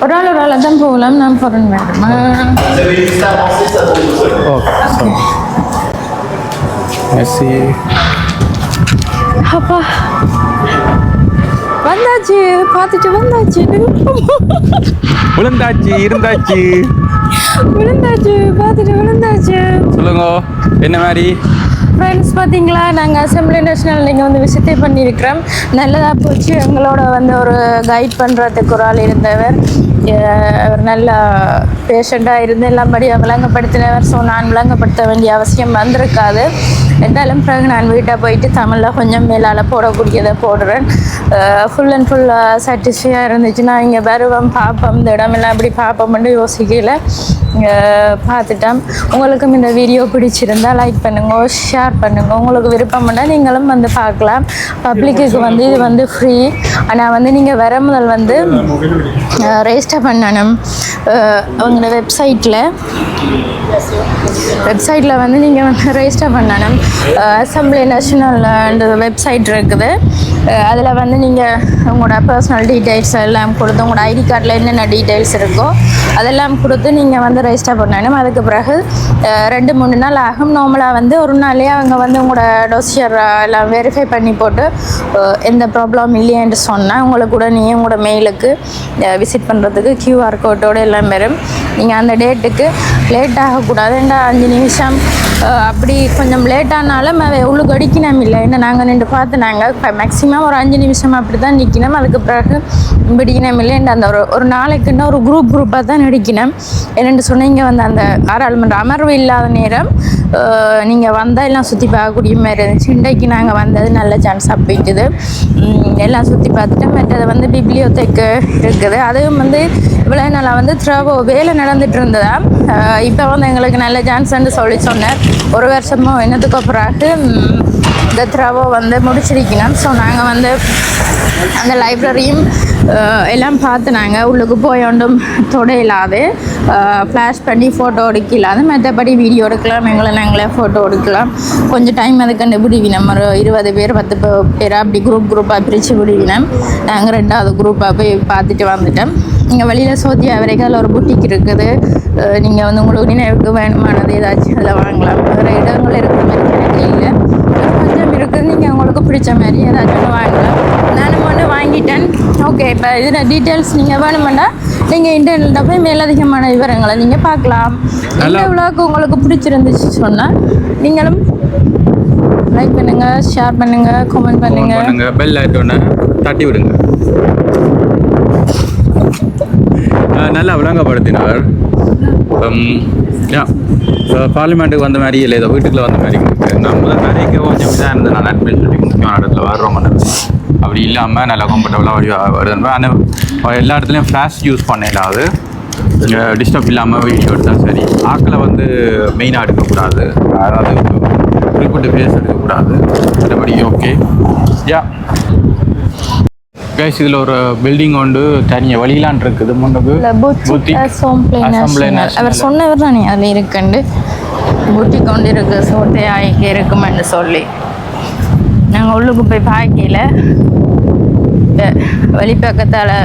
ഒരാൾ தான் போகலாம் நான் போகிறேன் madam Vous avez juste à avancer, ça tombe tout seul. Okay Messi அப்பா வந்தாச்சு, பார்த்துட்டு வந்தாச்சு. விழுந்தாச்சு இருந்தாச்சு. விழுந்தாச்சு, பார்த்துட்டு விழுந்தாச்சு. சொல்லுங்க என்ன மாதிரி ஃப்ரெண்ட்ஸ் பார்த்தீங்களா, நாங்கள் அசெம்பிளி நேஷனல் நீங்கள் வந்து விசிட்டே பண்ணியிருக்கிறோம். நல்லதாக போச்சு. எங்களோட வந்து ஒரு கைட் பண்ணுறதுக்கு ஒரு ஆள் இருந்தவர். அவர் நல்ல பேஷண்ட்டாக இருந்து எல்லாம்படியாக விளங்கப்படுத்தினவர். ஸோ நான் விளங்கப்படுத்த வேண்டிய அவசியம் வந்திருக்காது. என்றாலும் பிறகு நான் வீட்டை போயிட்டு தமிழில் கொஞ்சம் மேலால் போடக்கூடியதை போடுறேன். ஃபுல் அண்ட் ஃபுல் சாட்டிஸ்ஃபையாக இருந்துச்சுன்னா இங்கே வருவோம், பார்ப்போம், இந்த இடமெல்லாம் எப்படி பார்ப்போம்னு யோசிக்கல. பார்த்துட்டோம். உங்களுக்கும் இந்த வீடியோ பிடிச்சிருந்தால் லைக் பண்ணுங்க, ஷேர் பண்ணுங்க. உங்களுக்கு விருப்பம்னா நீங்களும் வந்து பார்க்கலாம். பப்ளிக்கு வந்து இது வந்து ஃப்ரீ. ஆனால் வந்து நீங்கள் வர முதல் வந்து ரெஜிஸ்டர் பண்ணணும். அவங்களோட வெப்சைட்டில் வந்து நீங்கள் வந்து ரெஜிஸ்டர் பண்ணணும். அசெம்பிளி நேஷனல் வெப்சைட் இருக்குது. அதில் வந்து நீங்கள் உங்களோட பர்சனல் டீட்டெயில்ஸ் எல்லாம் கொடுத்து, உங்களோட ஐடி கார்டில் என்னென்ன டீட்டெயில்ஸ் இருக்கோ அதெல்லாம் கொடுத்து நீங்கள் வந்து ரெஜிஸ்டர் பண்ணணும். அதுக்கு பிறகு 2-3 நாள் ஆகும். நார்மலாக வந்து ஒரு நாளே அவங்க வந்து உங்களோட டோசியர் எல்லாம் வெரிஃபை பண்ணி போட்டு எந்த ப்ராப்ளம் இல்லையென்று சொன்னால் உங்களுக்கு உடனே உங்களோட மெயிலுக்கு விசிட் பண்ணுறதுக்கு QR கோட்டோடு எல்லாம் வரும். நீங்கள் அந்த டேட்டுக்கு லேட் ஆகக்கூடாது. 5 நிமிஷம் அப்படி கொஞ்சம் லேட்டானாலும் உள்ளுக்கு அடிக்கணும் இல்லை. ஏன்னா நாங்கள் நின்று பார்த்து நாங்கள் மேக்ஸிமம் ஒரு 5 நிமிஷம் அப்படி தான் நிற்கணும். அதுக்கு பிறகு பிடிக்கணும் இல்லை. அந்த ஒரு நாளைக்குன்னா ஒரு குரூப்பாக தான் நடிக்கணும். என்னென்னு சொன்னீங்க வந்து அந்த பாராளுமன்ற அமர்வு இல்லாத நேரம் நீங்கள் வந்தால் எல்லாம் சுற்றி பார்க்கக்கூடிய மாதிரி இருந்துச்சு. இன்றைக்கு நாங்கள் வந்தது நல்ல சான்ஸாக போயிட்டுது. எல்லாம் சுற்றி பார்த்துட்டு மற்றது வந்து பிப்ளியோதெக்கு இருக்குது. அதுவும் வந்து இவ்வளோ நாளாக வந்து வேலை நடந்துகிட்டு இருந்ததா. இப்போ வந்து எங்களுக்கு நல்ல சான்ஸ்ன்னு சொன்னார். 1 வருஷமோ என்னத்துக்கு பிறகு இந்த த்ரவோ வந்து முடிச்சிருக்கணும். ஸோ நாங்கள் வந்து அந்த லைப்ரரியும் எல்லாம் பார்த்து நாங்கள் உள்ளுக்கு போய் ஒன்றும் தொடையில்லாது, ஃப்ளாஷ் பண்ணி ஃபோட்டோ எடுக்கலாது. மற்றபடி வீடியோ எடுக்கலாம், நாங்களே ஃபோட்டோ எடுக்கலாம். கொஞ்சம் டைம் அதுக்கு விடுவினோம். ஒரு 20 பேர் 10 பேர் அப்படி குரூப்பாக பிரித்து விடுவினோம். நாங்கள் 2வது குரூப்பாக போய் பார்த்துட்டு வந்துட்டோம். நீங்கள் வெளியில் சோத்தியா வரைக்கும் அதில் ஒரு புட்டிக் இருக்குது. நீங்கள் வந்து உங்களுக்கு நினைவுக்கு வேணுமானது ஏதாச்சும் அதில் வாங்கலாம். வேறு இடங்கள் இருக்கிற மாதிரி எனக்கு இல்லை, கொஞ்சம் இருக்குது. நீங்கள் உங்களுக்கு பிடிச்ச மாதிரி ஏதாச்சும் வாங்கலாம். நானும் ஒன்று வாங்கிட்டேன். ஓகே, இப்போ இதில் டீட்டெயில்ஸ் நீங்கள் வேணுமெண்டா நீங்கள் இன்டர்நெட்டில் போய் மேலதிகமான விவரங்களை நீங்கள் பார்க்கலாம். இந்த விழாவுக்கு உங்களுக்கு பிடிச்சிருந்துச்சு சொன்னால் நீங்களும் லைக் பண்ணுங்கள், ஷேர் பண்ணுங்கள், கமெண்ட் பண்ணுங்கள், பெல் ஐட்டோன்னு தட்டி விடுங்க. நல்லா விளங்கப்படுத்தினார். பார்லிமெண்ட்டுக்கு வந்த மாதிரி இல்லை, ஏதோ வீட்டுக்குள்ள வந்த மாதிரி இருக்குது. நான் முதல் மாதிரிக்கு கொஞ்சம் இதாக இருந்தது. நான் அட்மிட் சொல்லி முக்கியமான இடத்துல வர்றோம். அப்படி இல்லாமல் நல்லா கம்ஃபர்டபுளாக வருது. ஆனால் எல்லா இடத்துலையும் ஃப்ளாஷ் யூஸ் பண்ணிடாது. டிஸ்டர்ப் இல்லாமல் வீடியோ எடுத்தால் சரி. ஆக்களை வந்து மெயினாக எடுக்கக்கூடாது, அதாவது குறிப்பிட்டு ஃபேஸ் எடுக்கக்கூடாது. மற்றபடி ஓகே. கைஸ், இதில் ஒரு பில்டிங் ஒன்று தனியாக வழியிலான் இருக்குது. முன்னுக்கு அவர் சொன்னவர் தானே அதில் இருக்குண்டு புட்டிக் கொண்டு இருக்கு, சோத்தையாய்க்கு இருக்குமென்னு சொல்லி நாங்கள் உள்ளுக்கு போய் பார்க்கல. வெளிப்பக்கத்தால்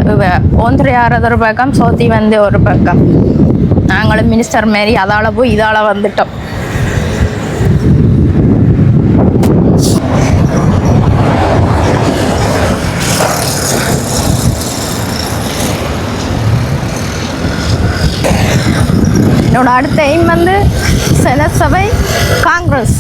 ஒன்றை ஆறது பக்கம், சோத்தி வந்து ஒரு பக்கம். நாங்களும் மினிஸ்டர் மாரி அதால் போய் இதால் வந்துட்டோம். என்னோட அடுத்த எய்ம் வந்து செனட் சபை, காங்கிரஸ்.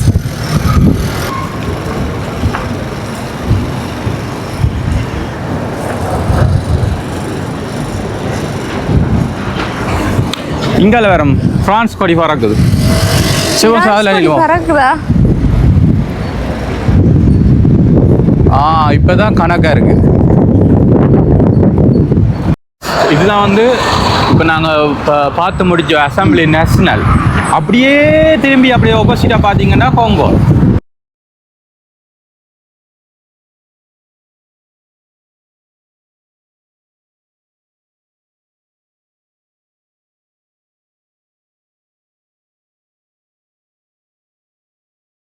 இங்கால வேற பிரான்ஸ் கொடி பறக்குது. பறக்குதா? இப்போதான் கணக்காக இருக்கு. இதுதான் வந்து இப்போ நாங்கள் பார்த்து முடிச்சோம் அசெம்பிளி நேஷனல். அப்படியே திரும்பி அப்படியே ஆப்போசிட்டாக பார்த்தீங்கன்னா காங்கோ.